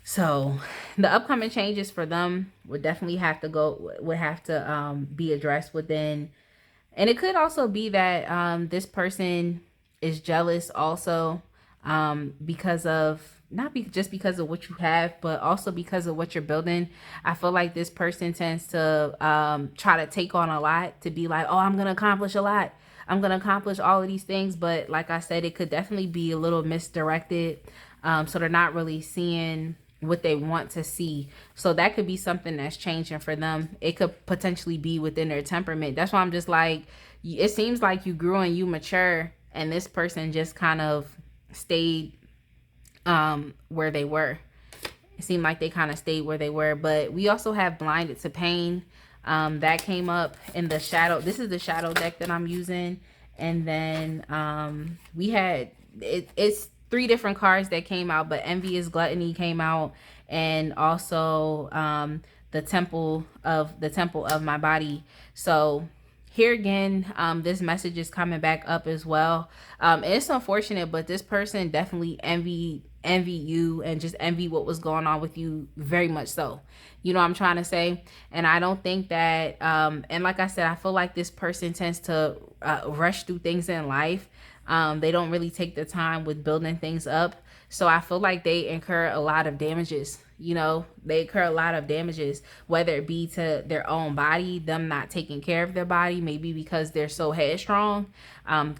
So the upcoming changes for them would definitely have to be addressed within. And it could also be that this person is jealous also, because of just because of what you have, but also because of what you're building. I feel like this person tends to try to take on a lot, to be like, oh, I'm going to accomplish a lot. I'm going to accomplish all of these things. But like I said, it could definitely be a little misdirected. So they're not really seeing what they want to see. So that could be something that's changing for them. It could potentially be within their temperament. That's why I'm just like, it seems like you grew and you mature, and this person just kind of stayed where they were. It seemed like they kind of stayed where they were. But we also have blinded to pain. That came up in the shadow. This is the shadow deck that I'm using. And then we had, it's 3 different cards that came out, but envious gluttony came out, and also the temple of my body. So here again, this message is coming back up as well. It's unfortunate, but this person definitely envy you and just envy what was going on with you, very much so. You know what I'm trying to say? And I don't think that, and like I said, I feel like this person tends to rush through things in life. They don't really take the time with building things up. So I feel like they incur a lot of damages. They incur a lot of damages, whether it be to their own body, them not taking care of their body, maybe because they're so headstrong,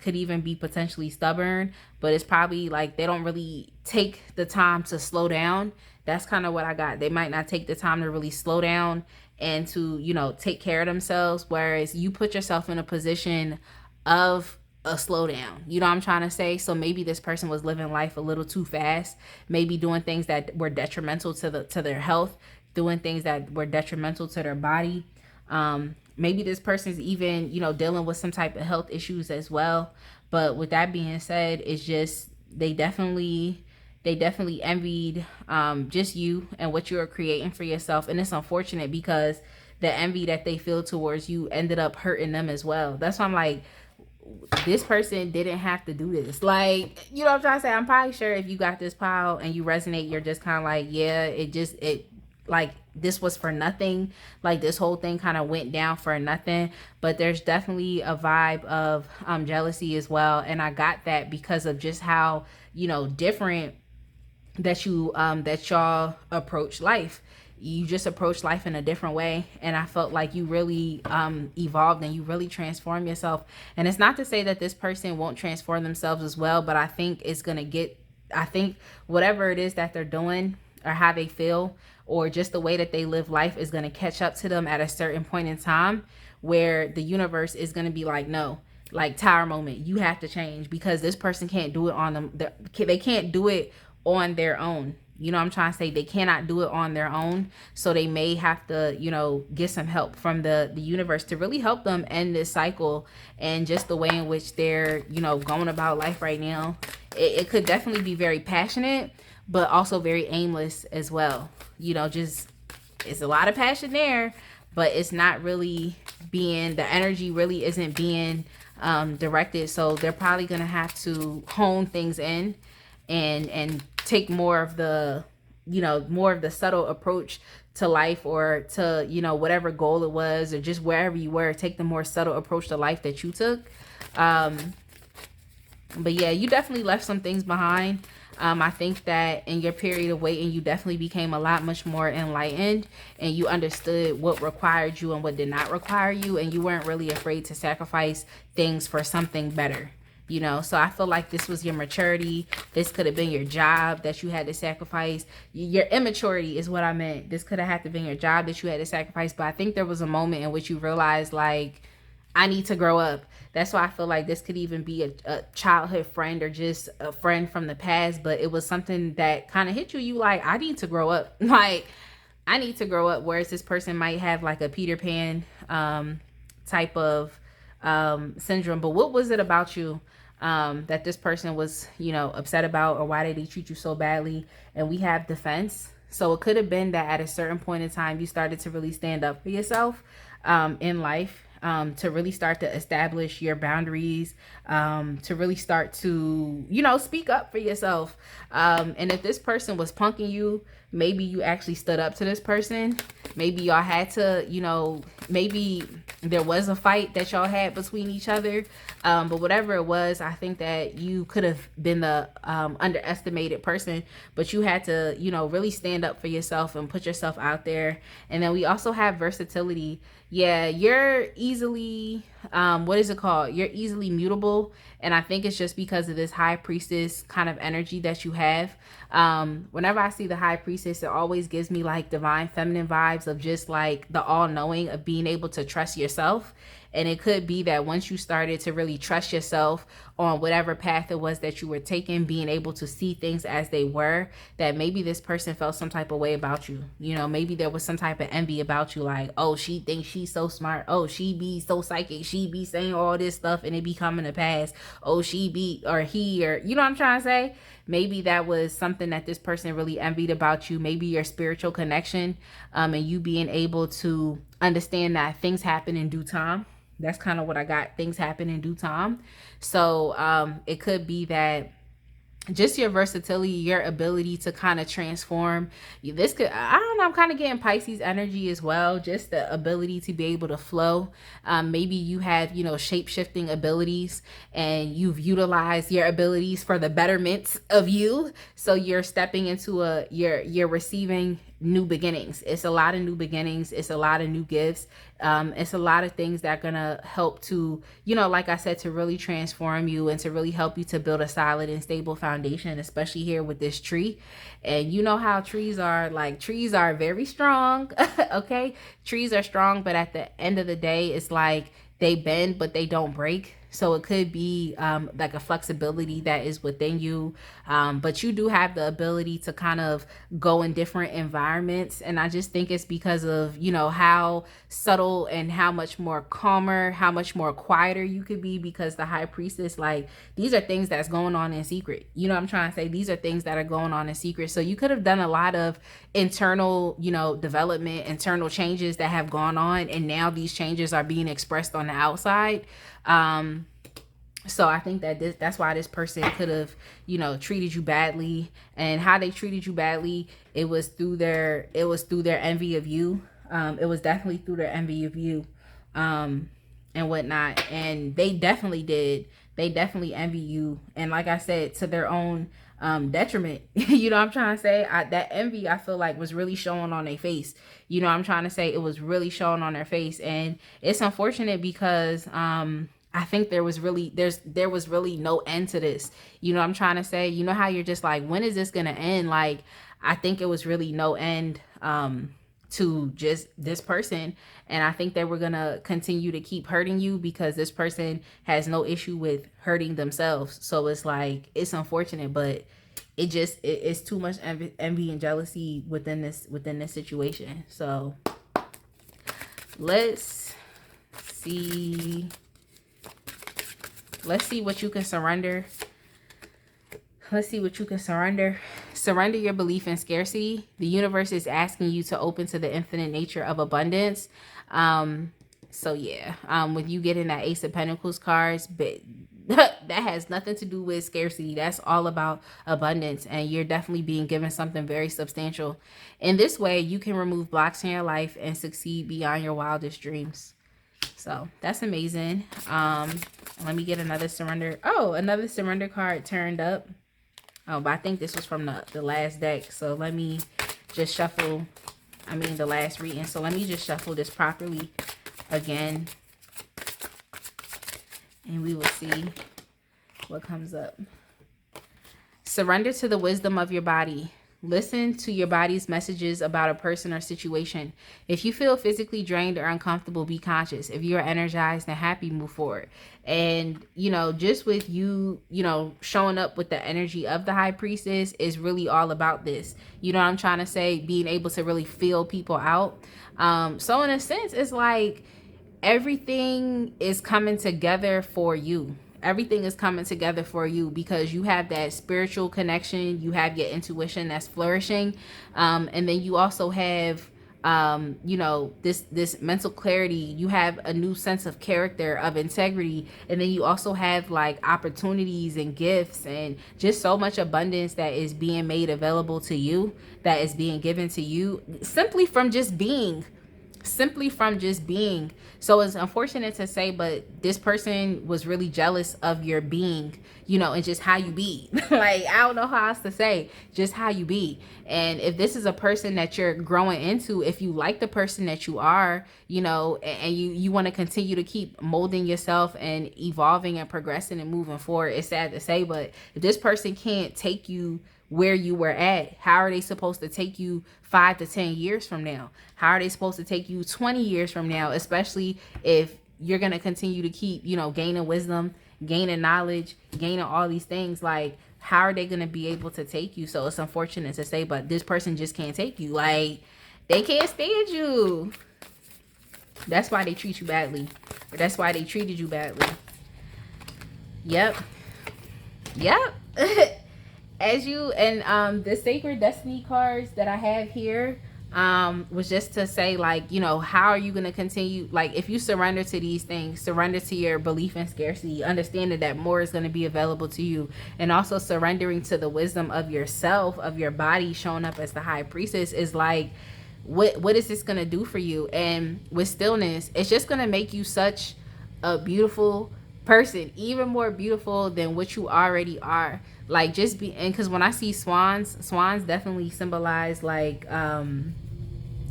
could even be potentially stubborn, but it's probably like they don't really take the time to slow down. That's kind of what I got. They might not take the time to really slow down and to, take care of themselves. Whereas you put yourself in a position of a slowdown. You know what I'm trying to say? So maybe this person was living life a little too fast, maybe doing things that were detrimental to their health, doing things that were detrimental to their body. Maybe this person's even, dealing with some type of health issues as well. But with that being said, it's just they definitely envied just you and what you were creating for yourself. And it's unfortunate because the envy that they feel towards you ended up hurting them as well. That's why I'm like, this person didn't have to do this. Like, you know what I'm trying to say? I'm probably sure if you got this pile and you resonate, you're just kind of like, yeah, it like this was for nothing. Like this whole thing kind of went down for nothing. But there's definitely a vibe of jealousy as well. And I got that because of just how, different that y'all approach life. You just approach life in a different way, and I felt like you really evolved and you really transformed yourself. And it's not to say that this person won't transform themselves as well, but I think I think whatever it is that they're doing or how they feel or just the way that they live life is going to catch up to them at a certain point in time where the universe is going to be like, no, like tower moment, you have to change, because this person can't do it on them. They can't do it on their own. You know what I'm trying to say? They cannot do it on their own. So they may have to, get some help from the universe to really help them end this cycle. And just the way in which they're, going about life right now, it could definitely be very passionate, but also very aimless as well. Just it's a lot of passion there, but it's not really the energy really isn't being directed. So they're probably going to have to hone things in and take more of the subtle approach to life, or to whatever goal it was, or just wherever you were, take the more subtle approach to life that you took. But yeah, you definitely left some things behind. I think that in your period of waiting, you definitely became a lot much more enlightened, and you understood what required you and what did not require you, and you weren't really afraid to sacrifice things for something better. You know, so I feel like this was your maturity. This could have been your job that you had to sacrifice. Your immaturity is what I meant. This could have had to been your job that you had to sacrifice. But I think there was a moment in which you realized, like, I need to grow up. That's why I feel like this could even be a childhood friend or just a friend from the past. But it was something that kind of hit you. You like, I need to grow up. Like, I need to grow up. Whereas this person might have like a Peter Pan type of syndrome. But what was it about you that this person was, you know, upset about, or why did they treat you so badly? And we have defense. So it could have been that at a certain point in time, you started to really stand up for yourself in life, to really start to establish your boundaries, to really start to, you know, speak up for yourself. And if this person was punking you, maybe you actually stood up to this person. Maybe y'all had to, you know, maybe there was a fight that y'all had between each other. But whatever it was, I think that you could have been the underestimated person, but you had to, you know, really stand up for yourself and put yourself out there. And then we also have versatility. Yeah, you're easily, what is it called? You're easily mutable. And I think it's just because of this high priestess kind of energy that you have. Whenever I see the high priestess, it always gives me like divine feminine vibes of just like the all knowing, of being able to trust yourself. And it could be that once you started to really trust yourself on whatever path it was that you were taking, being able to see things as they were, that maybe this person felt some type of way about you. You know, maybe there was some type of envy about you, like, oh, she thinks she's so smart. Oh, she be so psychic. She be saying all this stuff and it be coming to pass. Oh, she be, or he, or, you know what I'm trying to say? Maybe that was something that this person really envied about you. Maybe your spiritual connection, and you being able to understand that things happen in due time. That's kind of what I got. Things happen in due time. So it could be that just your versatility, your ability to kind of transform. This could, I don't know, I'm kind of getting Pisces energy as well. Just the ability to be able to flow. Maybe you have, you know, shape shifting abilities, and you've utilized your abilities for the betterment of you. So you're stepping into you're receiving new beginnings. It's a lot of new beginnings. It's a lot of new gifts. It's a lot of things that are gonna help to, you know, like I said, to really transform you and to really help you to build a solid and stable foundation, especially here with this tree. And you know how trees are, like, trees are very strong. Okay, trees are strong, but at the end of the day, it's like they bend but they don't break. So it could be like a flexibility that is within you. But you do have the ability to kind of go in different environments. And I just think it's because of, you know, how subtle and how much more calmer, how much more quieter you could be, because the high priestess, like, these are things that's going on in secret. You know what I'm trying to say? These are things that are going on in secret. So you could have done a lot of internal, you know, development, internal changes that have gone on. And now these changes are being expressed on the outside. So I think that that's why this person could have, you know, treated you badly. And how they treated you badly, it was through their envy of you. It was definitely through their envy of you, and whatnot. And they definitely did. They definitely envy you. And like I said, to their own detriment. You know what I'm trying to say? That envy, I feel like, was really showing on their face. You know what I'm trying to say? It was really showing on their face. And it's unfortunate because I think there was really no end to this. You know what I'm trying to say? You know how you're just like, when is this gonna end? Like, I think it was really no end to just this person. And I think they were gonna continue to keep hurting you because this person has no issue with hurting themselves. So it's like, it's unfortunate, but it's too much envy and jealousy within this situation. So let's see what you can surrender. Let's see what you can surrender. Surrender your belief in scarcity. The universe is asking you to open to the infinite nature of abundance. So yeah, with you getting that Ace of Pentacles cards, but that has nothing to do with scarcity. That's all about abundance, and you're definitely being given something very substantial. In this way, you can remove blocks in your life and succeed beyond your wildest dreams. So that's amazing. Let me get another surrender. Oh, another surrender card turned up. Oh, but I think this was from the last deck. So let me just shuffle, the last reading. So let me just shuffle this properly again. And we will see what comes up. Surrender to the wisdom of your body. Listen to your body's messages about a person or situation. If you feel physically drained or uncomfortable, be conscious. If you are energized and happy, move forward. And, just with you, showing up with the energy of the high priestess is really all about this. You know what I'm trying to say? Being able to really feel people out. So in a sense, it's like everything is coming together for you. Everything is coming together for you because you have that spiritual connection. You have your intuition that's flourishing. And then you also have, this mental clarity. You have a new sense of character, of integrity. And then you also have like opportunities and gifts and just so much abundance that is being made available to you, that is being given to you simply from just being. So it's unfortunate to say, but this person was really jealous of your being, and just how you be. Like, I don't know how else to say, just how you be. And if this is a person that you're growing into, if you like the person that you are, and you want to continue to keep molding yourself and evolving and progressing and moving forward, it's sad to say, but if this person can't take you where you were at, how are they supposed to take you 5 to 10 years from now? How are they supposed to take you 20 years from now, especially if you're going to continue to keep, gaining wisdom, gaining knowledge, gaining all these things? Like, how are they going to be able to take you? So it's unfortunate to say, but this person just can't take you. Like, they can't stand you. That's why they treat you badly. Or that's why they treated you badly. Yep. As you, and the sacred destiny cards that I have here was just to say, like, how are you going to continue? Like, if you surrender to these things, surrender to your belief in scarcity, understanding that more is going to be available to you, and also surrendering to the wisdom of yourself, of your body showing up as the high priestess, is like, what is this going to do for you? And with stillness, it's just going to make you such a beautiful person, even more beautiful than what you already are. Like, just be, and because when I see swans definitely symbolize like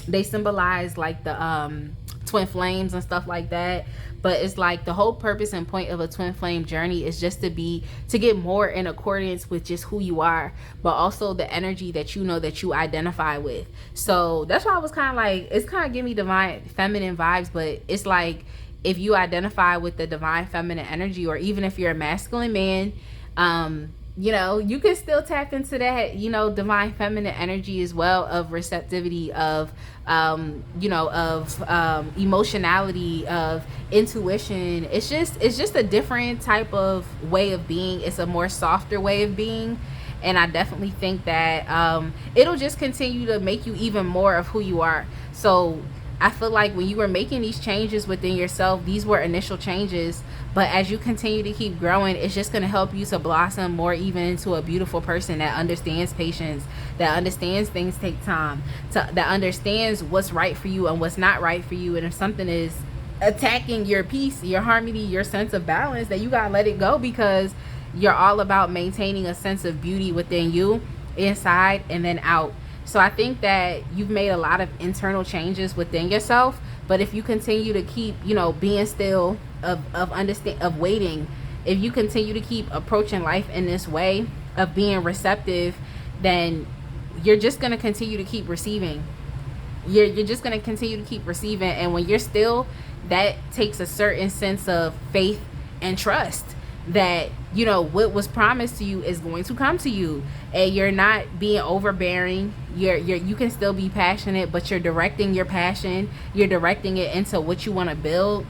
they symbolize like the twin flames and stuff like that. But it's like the whole purpose and point of a twin flame journey is just to get more in accordance with just who you are, but also the energy that that you identify with. So that's why I was kind of like, it's kind of giving me divine feminine vibes, but it's like, if you identify with the divine feminine energy, or even if you're a masculine man, you can still tap into that, divine feminine energy as well, of receptivity, of, emotionality, of intuition. It's just a different type of way of being. It's a more softer way of being. And I definitely think that it'll just continue to make you even more of who you are. So I feel like when you were making these changes within yourself, these were initial changes, but as you continue to keep growing, it's just going to help you to blossom more even into a beautiful person that understands patience, that understands things take time, that understands what's right for you and what's not right for you. And if something is attacking your peace, your harmony, your sense of balance, that you got to let it go, because you're all about maintaining a sense of beauty within you, inside and then out. So I think that you've made a lot of internal changes within yourself, but if you continue to keep, being still, of waiting, if you continue to keep approaching life in this way of being receptive, then you're just going to continue to keep receiving. You're just going to continue to keep receiving. And when you're still, that takes a certain sense of faith and trust that what was promised to you is going to come to you, and you're not being overbearing. You can still be passionate, but you're directing your passion, you're directing it into what you want to build.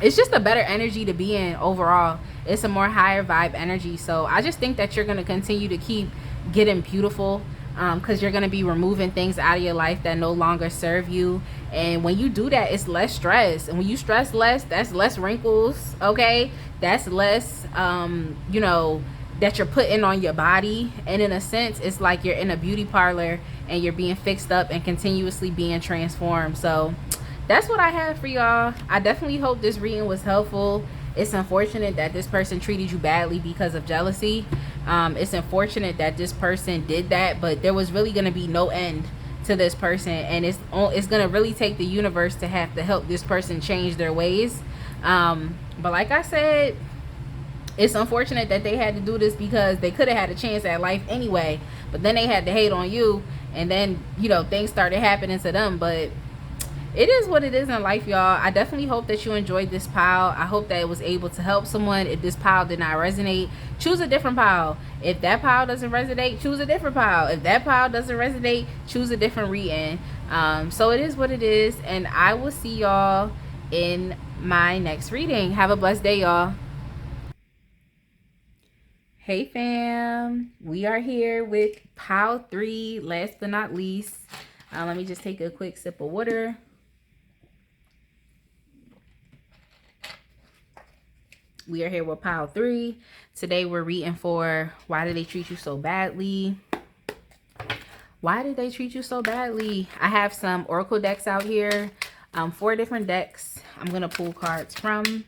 It's just a better energy to be in overall. It's a more higher vibe energy. So I just think that you're going to continue to keep getting beautiful, because you're going to be removing things out of your life that no longer serve you. And when you do that, it's less stress. And when you stress less, that's less wrinkles, okay? That's less, that you're putting on your body. And in a sense, it's like you're in a beauty parlor and you're being fixed up and continuously being transformed. So that's what I have for y'all. I definitely hope this reading was helpful. It's unfortunate that this person treated you badly because of jealousy, It's unfortunate that this person did that, but there was really going to be no end to this person, and it's going to really take the universe to have to help this person change their ways. But like I said, it's unfortunate that they had to do this, because they could have had a chance at life anyway, but then they had to hate on you, and then, you know, things started happening to them. But it is what it is in life, y'all. I definitely hope that you enjoyed this pile. I hope that it was able to help someone. If this pile did not resonate, choose a different pile. If that pile doesn't resonate, choose a different pile. If that pile doesn't resonate, choose a different reading. So it is what it is, and I will see y'all in my next reading. Have a blessed day, y'all. Hey fam, we are here with pile 3, last but not least. Let me just take a quick sip of water. We are here with pile 3. Today we're reading for Why Did They Treat You So Badly? Why did they treat you so badly? I have some oracle decks out here, 4 different decks I'm going to pull cards from,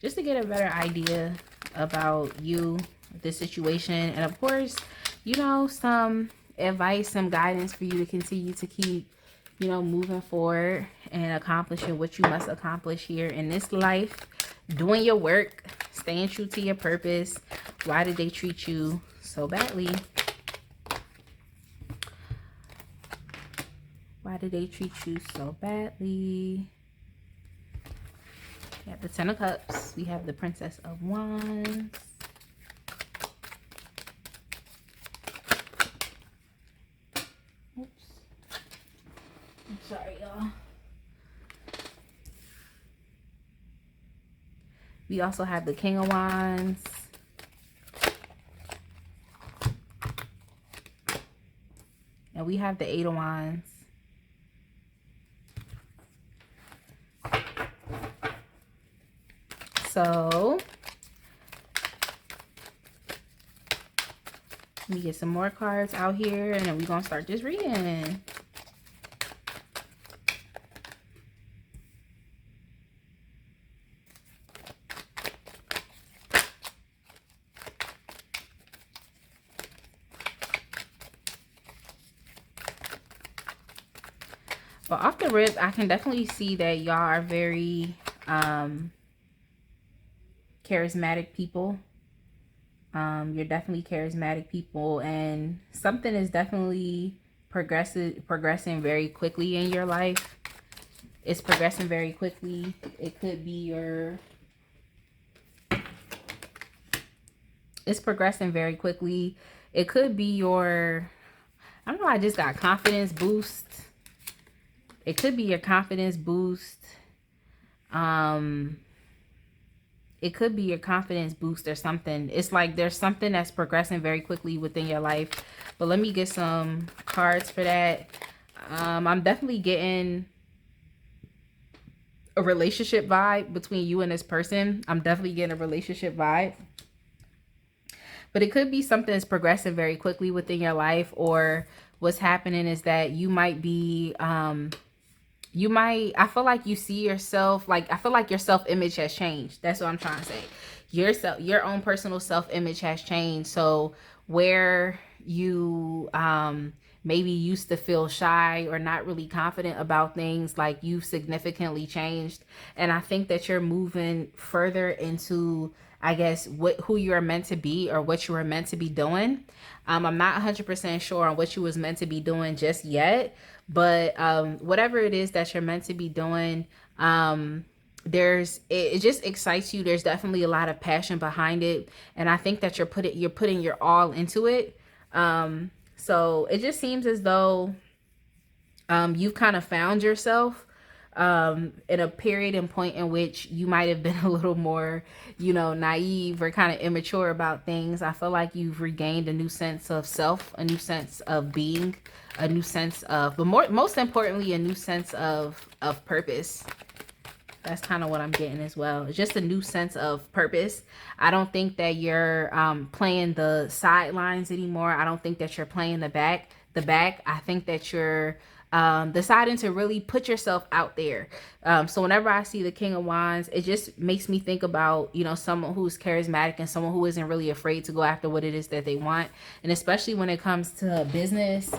just to get a better idea about you, this situation, and of course, you know, some advice, some guidance for you to continue to keep, you know, moving forward and accomplishing what you must accomplish here in this life, doing your work, staying true to your purpose. Why did they treat you so badly? Why did they treat you so badly? We have the 10 of Cups. We have the Princess of Wands. Oops. I'm sorry, y'all. We also have the King of Wands. And we have the 8 of Wands. So, let me get some more cards out here, and then we're going to start this reading. But off the rip, I can definitely see that y'all are very charismatic people. You're definitely charismatic people, and something is definitely progressing very quickly in your life. It's progressing very quickly. It could be your... It's progressing very quickly. It could be your... I don't know, I just got confidence boost. It could be your confidence boost. It could be your confidence boost or something. It's like there's something that's progressing very quickly within your life. But let me get some cards for that. I'm definitely getting a relationship vibe between you and this person. I'm definitely getting a relationship vibe. But it could be something that's progressing very quickly within your life, or what's happening is that you might be... I feel like you see yourself, like, I feel like your self-image has changed. That's what I'm trying to say. Your own personal self-image has changed. So where you maybe used to feel shy or not really confident about things, like, you've significantly changed. And I think that you're moving further into, I guess, who you're meant to be, or what you were meant to be doing. I'm not 100% sure on what you was meant to be doing just yet, but whatever it is that you're meant to be doing, it just excites you. There's definitely a lot of passion behind it, and I think that you're putting your all into it. So it just seems as though you've kind of found yourself in a period and point in which you might have been a little more, you know, naive or kind of immature about things. I feel like you've regained a new sense of self, a new sense of being, a new sense of, but most importantly, a new sense of purpose. That's kind of what I'm getting as well. It's just a new sense of purpose. I don't think that you're playing the sidelines anymore. I don't think that you're playing the back. I think that you're deciding to really put yourself out there. So whenever I see the King of Wands, it just makes me think about, you know, someone who's charismatic and someone who isn't really afraid to go after what it is that they want. And especially when it comes to business,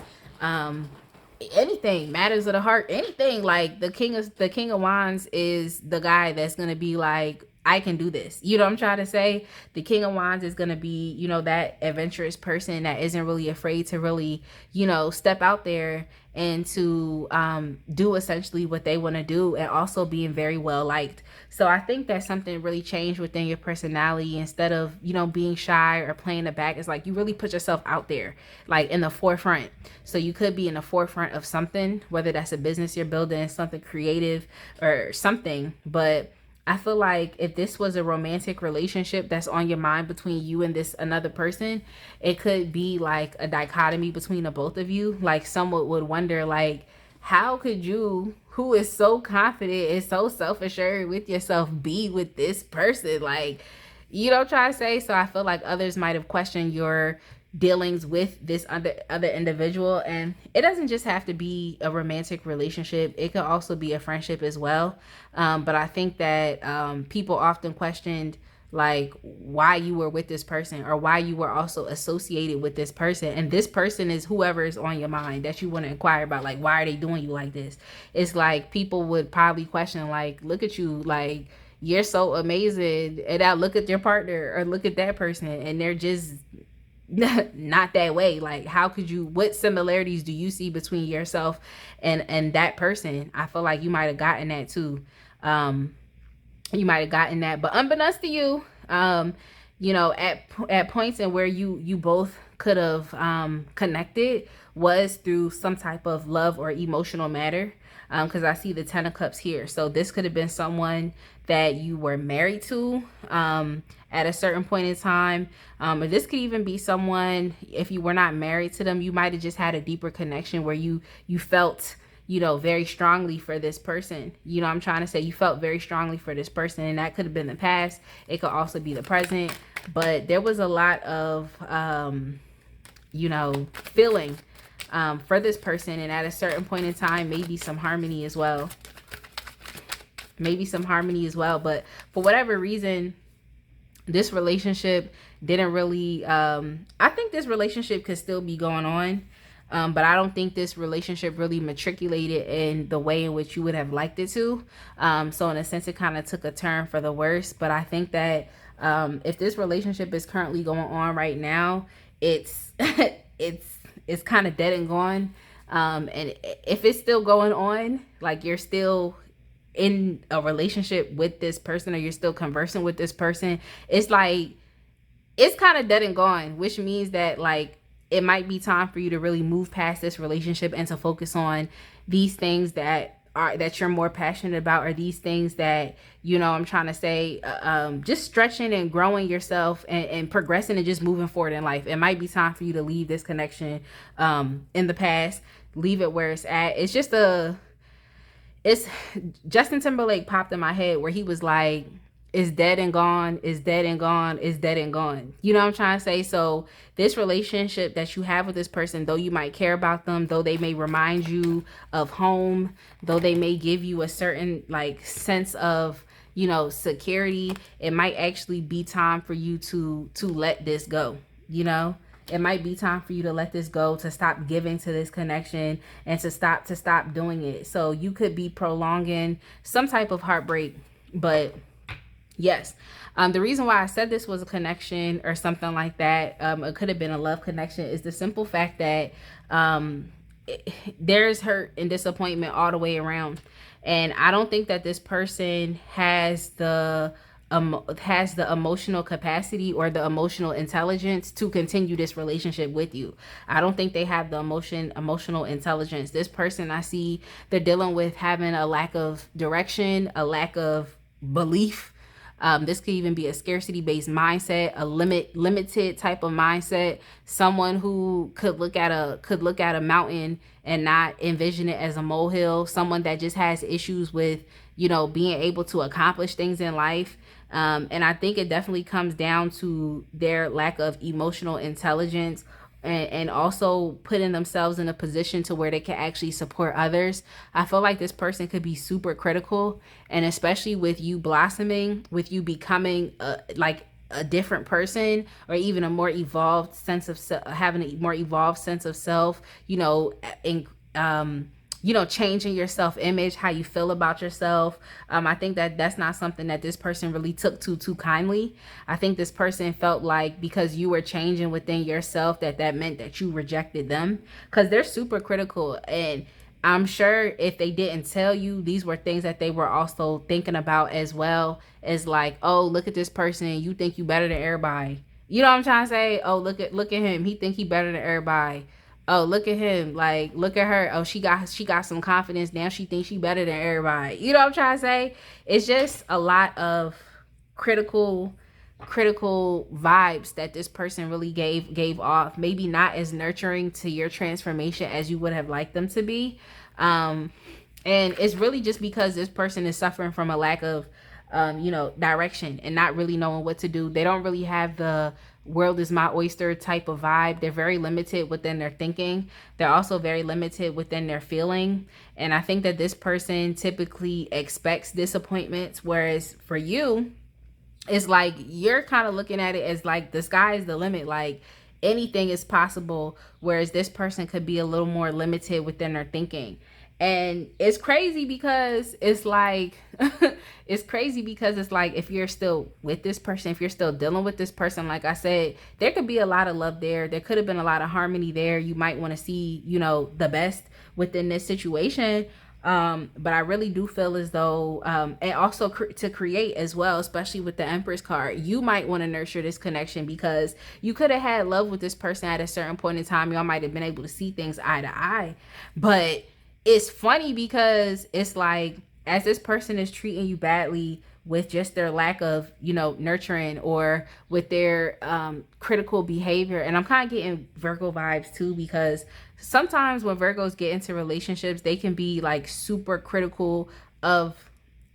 anything, matters of the heart, anything. Like the King of Wands is the guy that's going to be like, I can do this. You know what I'm trying to say? The King of Wands is going to be, you know, that adventurous person that isn't really afraid to really, you know, step out there and to do essentially what they want to do, and also being very well liked. So I think that something really changed within your personality. Instead of, you know, being shy or playing the back, it's like you really put yourself out there, like in the forefront. So you could be in the forefront of something, whether that's a business you're building, something creative or something. But I feel like if this was a romantic relationship that's on your mind between you and this another person, it could be like a dichotomy between the both of you. Like someone would wonder, like, how could you, who is so confident and so self-assured with yourself, be with this person? Like, you don't try to say. So I feel like others might have questioned your dealings with this other individual. And it doesn't just have to be a romantic relationship, it could also be a friendship as well. But I think that people often questioned like why you were with this person, or why you were also associated with this person. And this person is whoever is on your mind that you want to inquire about, like, why are they doing you like this? It's like people would probably question, like, look at you, like, you're so amazing, and now look at your partner or look at that person and they're just not that way. Like, how could you, what similarities do you see between yourself and that person? I feel like you might have gotten that too. You might have gotten that, but unbeknownst to you, you know, at points in where you both could have connected was through some type of love or emotional matter. Because I see the 10 of Cups here. So this could have been someone that you were married to at a certain point in time. Or this could even be someone, if you were not married to them, you might have just had a deeper connection where you felt, you know, very strongly for this person. You know, I'm trying to say you felt very strongly for this person, and that could have been the past. It could also be the present. But there was a lot of, you know, feeling for this person, and at a certain point in time, maybe some harmony as well. Maybe some harmony as well. But for whatever reason, this relationship didn't really, I think this relationship could still be going on. But I don't think this relationship really matriculated in the way in which you would have liked it to. So in a sense, it kind of took a turn for the worse. But I think that if this relationship is currently going on right now, it's it's kind of dead and gone. And if it's still going on, like you're still in a relationship with this person, or you're still conversing with this person, it's like, it's kind of dead and gone, which means that like it might be time for you to really move past this relationship and to focus on these things that you're more passionate about, or these things that, you know, I'm trying to say, just stretching and growing yourself and progressing and just moving forward in life. It might be time for you to leave this connection in the past, leave it where it's at. It's Justin Timberlake popped in my head where he was like, it's dead and gone, it's dead and gone, it's dead and gone. You know what I'm trying to say? So this relationship that you have with this person, though you might care about them, though they may remind you of home, though they may give you a certain like sense of, you know, security, it might actually be time for you to let this go. You know, it might be time for you to let this go, to stop giving to this connection, and to stop doing it. So you could be prolonging some type of heartbreak. But yes, the reason why I said this was a connection or something like that, it could have been a love connection, is the simple fact that there's hurt and disappointment all the way around. And I don't think that this person has the emotional capacity or the emotional intelligence to continue this relationship with you. I don't think they have the emotional intelligence. This person, I see they're dealing with having a lack of direction, a lack of belief. This could even be a scarcity-based mindset, a limited type of mindset. Someone who could look at a mountain and not envision it as a molehill. Someone that just has issues with, you know, being able to accomplish things in life. And I think it definitely comes down to their lack of emotional intelligence, and also putting themselves in a position to where they can actually support others. I feel like this person could be super critical, and especially with you blossoming, with you becoming like a different person, or even a more evolved sense of having a more evolved sense of self, in changing your self-image, how you feel about yourself. I think that that's not something that this person really took to too kindly. I think this person felt like because you were changing within yourself, that meant that you rejected them, because they're super critical. And I'm sure if they didn't tell you, these were things that they were also thinking about as well, as like, oh, look at this person, you think you better than everybody. You know what I'm trying to say? Oh, look at him, he think he better than everybody. Oh, look at him, like, look at her, oh, she got some confidence, now she thinks she better than everybody. You know what I'm trying to say? It's just a lot of critical vibes that this person really gave off, maybe not as nurturing to your transformation as you would have liked them to be. And it's really just because this person is suffering from a lack of direction and not really knowing what to do. They don't really have the world is my oyster type of vibe. They're very limited within their thinking. They're also very limited within their feeling. And I think that this person typically expects disappointments, whereas for you, it's like you're kind of looking at it as like the sky is the limit, like anything is possible, whereas this person could be a little more limited within their thinking. And it's crazy because it's like if you're still with this person, if you're still dealing with this person, like I said, there could be a lot of love there, there could have been a lot of harmony there. You might want to see the best within this situation. But I really do feel as though and also to create as well, especially with the Empress card, you might want to nurture this connection, because you could have had love with this person at a certain point in time. Y'all might have been able to see things eye to eye. But it's funny because it's like, as this person is treating you badly with just their lack of nurturing, or with their critical behavior. And I'm kind of getting Virgo vibes too, because sometimes when Virgos get into relationships, they can be like super critical of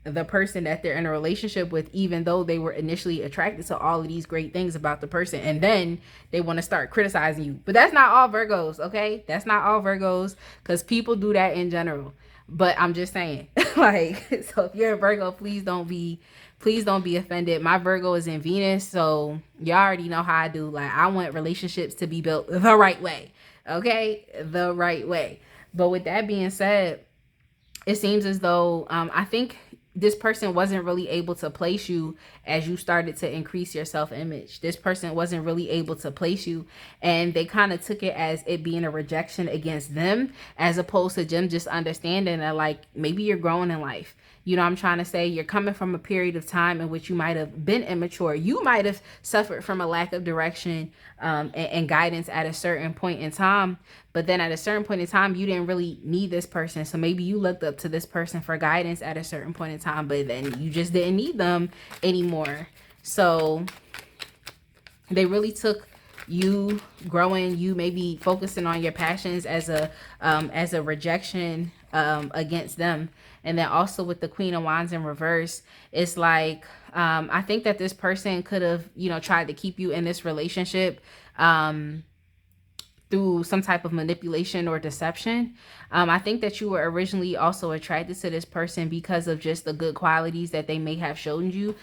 the person that they're in a relationship with, even though they were initially attracted to all of these great things about the person, and then they want to start criticizing you. But that's not all Virgos, okay? That's not all Virgos, because people do that in general. But I'm just saying, like, so if you're a Virgo, please don't be offended. My Virgo is in Venus, so y'all already know how I do. Like, I want relationships to be built the right way, okay? The right way. But with that being said, it seems as though I think this person wasn't really able to place you as you started to increase your self-image. This person wasn't really able to place you, and they kind of took it as it being a rejection against them, as opposed to them just understanding that, like, maybe you're growing in life. You know what I'm trying to say? You're coming from a period of time in which you might have been immature. You might have suffered from a lack of direction and guidance at a certain point in time. But then at a certain point in time, you didn't really need this person. So maybe you looked up to this person for guidance at a certain point in time, but then you just didn't need them anymore. So they really took you growing, you maybe focusing on your passions as a rejection against them. And then also with the Queen of Wands in reverse, it's like I think that this person could have tried to keep you in this relationship through some type of manipulation or deception. I think that you were originally also attracted to this person because of just the good qualities that they may have shown you,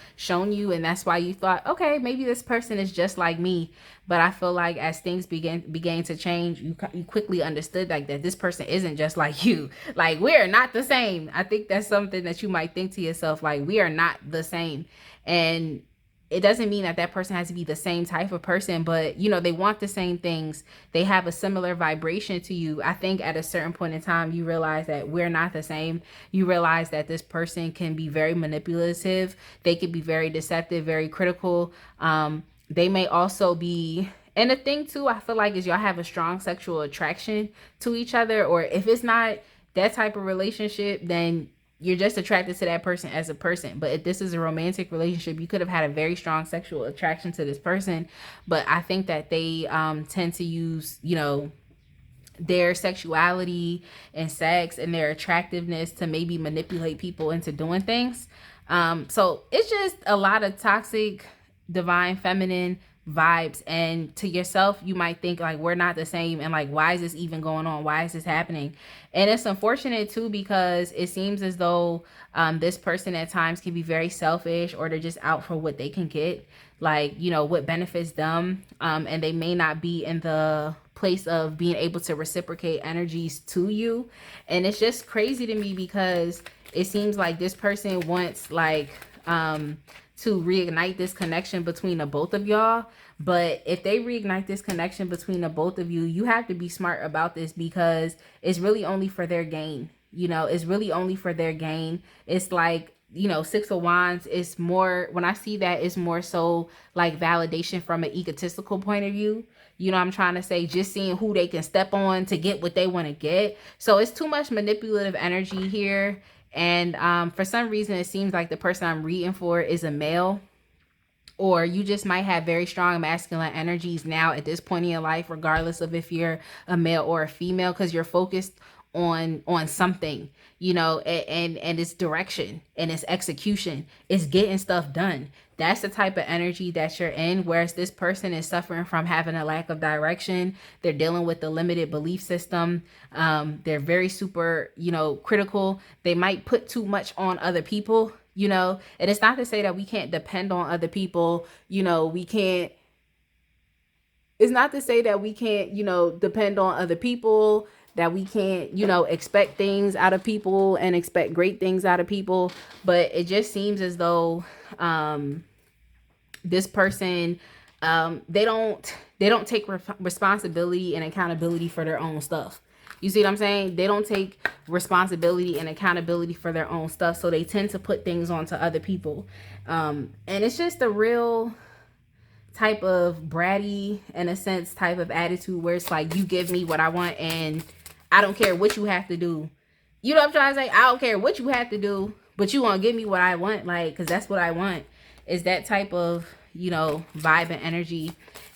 and that's why you thought, okay, maybe this person is just like me. But I feel like as things began to change, you quickly understood like that this person isn't just like you. Like, we're not the same. I think that's something that you might think to yourself, like, we are not the same. And it doesn't mean that person has to be the same type of person, but they want the same things. They have a similar vibration to you. I think at a certain point in time, you realize that we're not the same. You realize that this person can be very manipulative. They can be very deceptive, very critical. They may also be, and the thing too, I feel like, is y'all have a strong sexual attraction to each other. Or if it's not that type of relationship, then you're just attracted to that person as a person. But if this is a romantic relationship, you could have had a very strong sexual attraction to this person. But I think that they tend to use, their sexuality and sex and their attractiveness to maybe manipulate people into doing things. So it's just a lot of toxic divine feminine vibes, and to yourself you might think like, we're not the same, and like, why is this even going on, why is this happening? And it's unfortunate too, because it seems as though this person at times can be very selfish, or they're just out for what they can get, like, you know, what benefits them, and they may not be in the place of being able to reciprocate energies to you. And it's just crazy to me, because it seems like this person wants like to reignite this connection between the both of y'all. But if they reignite this connection between the both of you, you have to be smart about this, because it's really only for their gain. You know, it's really only for their gain. It's like, you know, Six of Wands is more, when I see that, it's more so like validation from an egotistical point of view. You know what I'm trying to say? Just seeing who they can step on to get what they want to get. So it's too much manipulative energy here. And for some reason, it seems like the person I'm reading for is a male. Or you just might have very strong masculine energies now at this point in your life, regardless of if you're a male or a female, because you're focused on something, you know, and it's direction and it's execution, it's getting stuff done. That's the type of energy that you're in. Whereas this person is suffering from having a lack of direction. They're dealing with the limited belief system. They're very super, you know, critical. They might put too much on other people, you know, and it's not to say that we can't depend on other people. You know, it's not to say that we can't, you know, depend on other people, that we can't, you know, expect things out of people and expect great things out of people. But it just seems as though this person, they don't take responsibility and accountability for their own stuff. You see what I'm saying? They don't take responsibility and accountability for their own stuff. So they tend to put things onto other people. And it's just a real type of bratty, in a sense, type of attitude, where it's like, you give me what I want and I don't care what you have to do. You know what I'm trying to say? I don't care what you have to do, but you want to give me what I want, like, because that's what I want. Is that type of, you know, vibe and energy.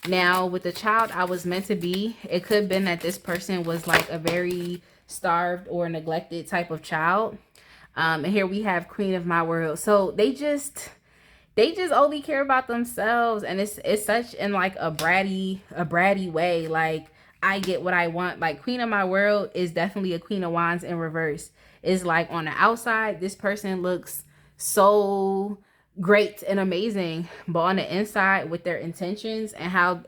Now, with the child I was meant to be, it could have been that this person was like a very starved or neglected type of child. And here we have Queen of My World. So they just only care about themselves, and it's such in like a bratty way. Like, I get what I want. Like, Queen of My World is definitely a Queen of Wands in reverse. It's like, on the outside, this person looks so great and amazing, but on the inside, with their intentions and how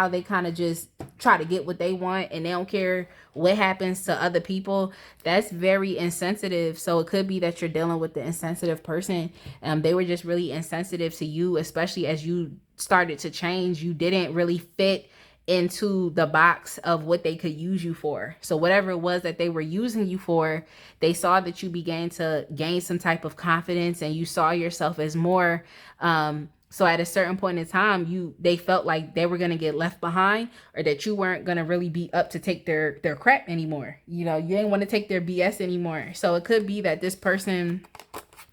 they kind of just try to get what they want, and they don't care what happens to other people, that's very insensitive. So it could be that you're dealing with the insensitive person. They were just really insensitive to you, especially as you started to change. You didn't really fit into the box of what they could use you for. So whatever it was that they were using you for, they saw that you began to gain some type of confidence, and you saw yourself as more. So at a certain point in time, they felt like they were going to get left behind, or that you weren't going to really be up to take their crap anymore. You know, you didn't want to take their BS anymore. So it could be that this person,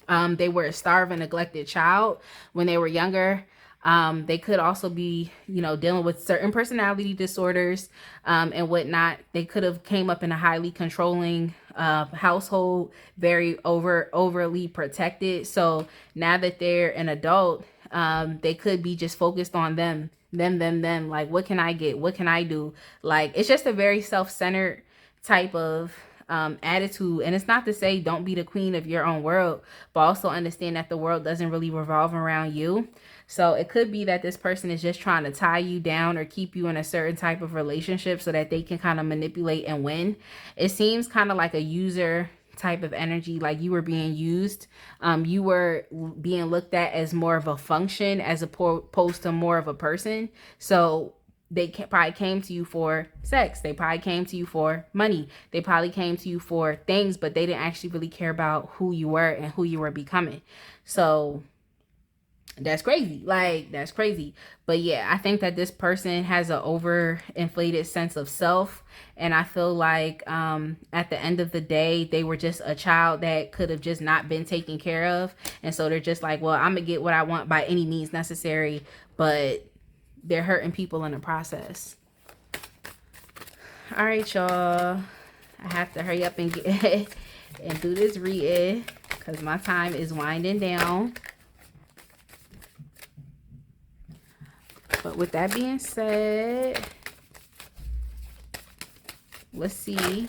they were a starved and neglected child when they were younger. They could also be, you know, dealing with certain personality disorders and whatnot. They could have came up in a highly controlling household, very overly protected. So now that they're an adult, they could be just focused on them. Like, what can I get? What can I do? Like, it's just a very self-centered type of attitude. And it's not to say don't be the queen of your own world, but also understand that the world doesn't really revolve around you. So it could be that this person is just trying to tie you down or keep you in a certain type of relationship so that they can kind of manipulate and win. It seems kind of like a user type of energy, like you were being used. You were being looked at as more of a function as opposed to more of a person. So they probably came to you for sex. They probably came to you for money. They probably came to you for things, but they didn't actually really care about who you were and who you were becoming. So that's crazy. Like, that's crazy. But yeah, I think that this person has an overinflated sense of self. And I feel like at the end of the day, they were just a child that could have just not been taken care of. And so they're just like, well, I'm going to get what I want by any means necessary. But they're hurting people in the process. All right, y'all. I have to hurry up and get and do this reading because my time is winding down. But With that being said, let's see.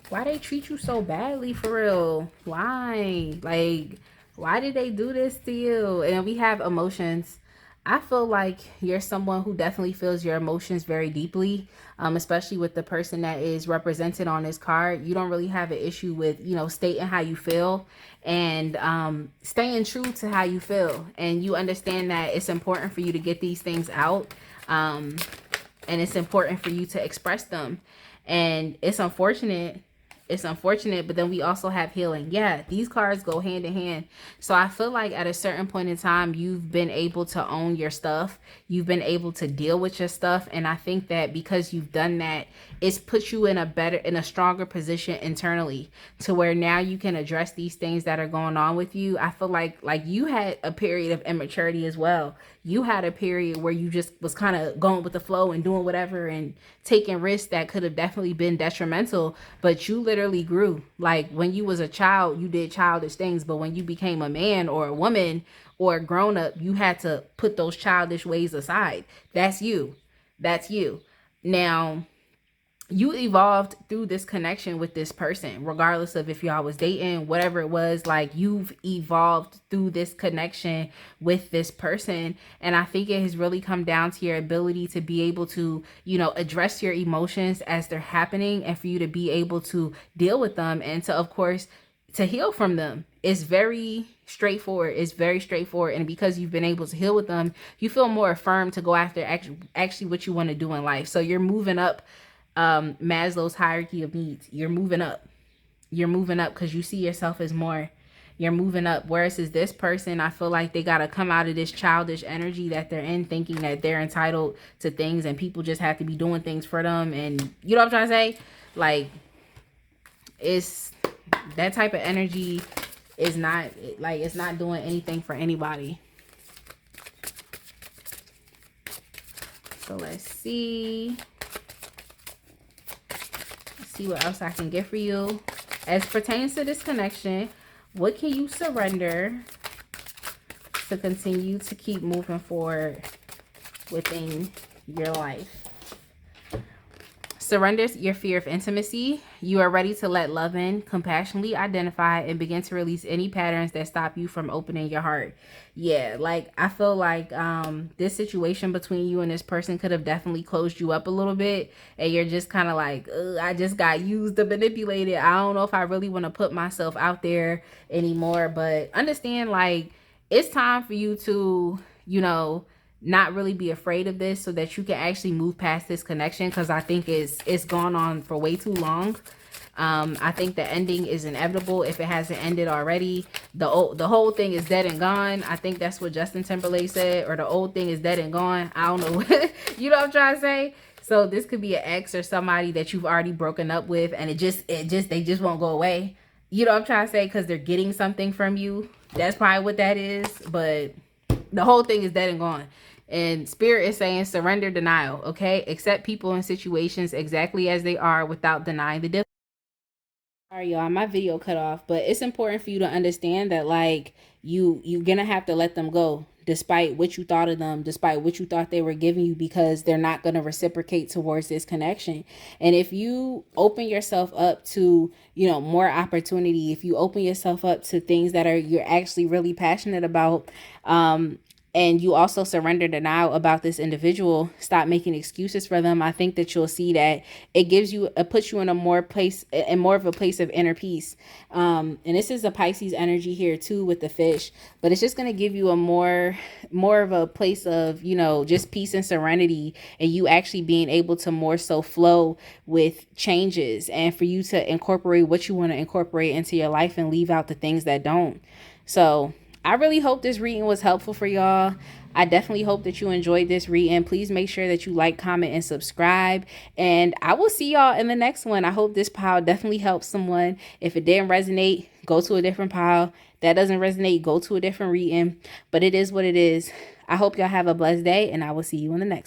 Why they treat you so badly, for real? Why? Like, why did they do this to you? And we have emotions. I feel like you're someone who definitely feels your emotions very deeply, especially with the person that is represented on this card. You don't really have an issue with, stating how you feel and staying true to how you feel. And you understand that it's important for you to get these things out. And it's important for you to express them. And it's unfortunate, but then we also have healing. Yeah, these cards go hand in hand. So I feel like at a certain point in time, you've been able to own your stuff. You've been able to deal with your stuff. And I think that because you've done that, it's put you in a stronger position internally to where now you can address these things that are going on with you. I feel like you had a period of immaturity as well. You had a period where you just was kind of going with the flow and doing whatever and taking risks that could have definitely been detrimental, but you literally grew. Like when you was a child, you did childish things, but when you became a man or a woman or a grown up, you had to put those childish ways aside. That's you. That's you. Now, you evolved through this connection with this person, regardless of if y'all was dating, whatever it was. Like, you've evolved through this connection with this person. And I think it has really come down to your ability to be able to, address your emotions as they're happening and for you to be able to deal with them and to, of course, to heal from them. It's very straightforward. It's very straightforward. And because you've been able to heal with them, you feel more affirmed to go after actually what you want to do in life. So you're moving up Maslow's hierarchy of needs. You're moving up because you see yourself as more. You're moving up. Whereas is this person, I feel like they got to come out of this childish energy that they're in, thinking that they're entitled to things and people just have to be doing things for them. And you know what I'm trying to say? Like, it's that type of energy is not like, it's not doing anything for anybody. So let's see what else I can get for you. As pertains to this connection, what can you surrender to continue to keep moving forward within your life? Surrender your fear of intimacy. You are ready to let love in, compassionately identify, and begin to release any patterns that stop you from opening your heart. Yeah, like, I feel like this situation between you and this person could have definitely closed you up a little bit. And you're just kind of like, I just got used and manipulated. I don't know if I really want to put myself out there anymore. But understand, like, it's time for you to, not really be afraid of this so that you can actually move past this connection, because I think it's gone on for way too long. I think the ending is inevitable if it hasn't ended already. The whole thing is dead and gone. I think that's what Justin Timberlake said, or the old thing is dead and gone. I don't know what you know what I'm trying to say. So this could be an ex or somebody that you've already broken up with, and they just won't go away. You know what I'm trying to say, because they're getting something from you. That's probably what that is. But the whole thing is dead and gone. And Spirit is saying surrender denial, okay? Accept people and situations exactly as they are without denying the difference. Sorry, y'all, my video cut off, but it's important for you to understand that, like, you're gonna have to let them go, despite what you thought of them, despite what you thought they were giving you, because they're not gonna reciprocate towards this connection. And if you open yourself up to, more opportunity, if you open yourself up to things that you're actually really passionate about, and you also surrender denial about this individual, stop making excuses for them, I think that you'll see that it puts you in more of a place of inner peace. And this is a Pisces energy here too with the fish, but it's just going to give you a more of a place of, just peace and serenity, and you actually being able to more so flow with changes, and for you to incorporate what you want to incorporate into your life and leave out the things that don't. So I really hope this reading was helpful for y'all. I definitely hope that you enjoyed this reading. Please make sure that you like, comment, and subscribe. And I will see y'all in the next one. I hope this pile definitely helps someone. If it didn't resonate, go to a different pile. That doesn't resonate, go to a different reading. But it is what it is. I hope y'all have a blessed day, and I will see you in the next one.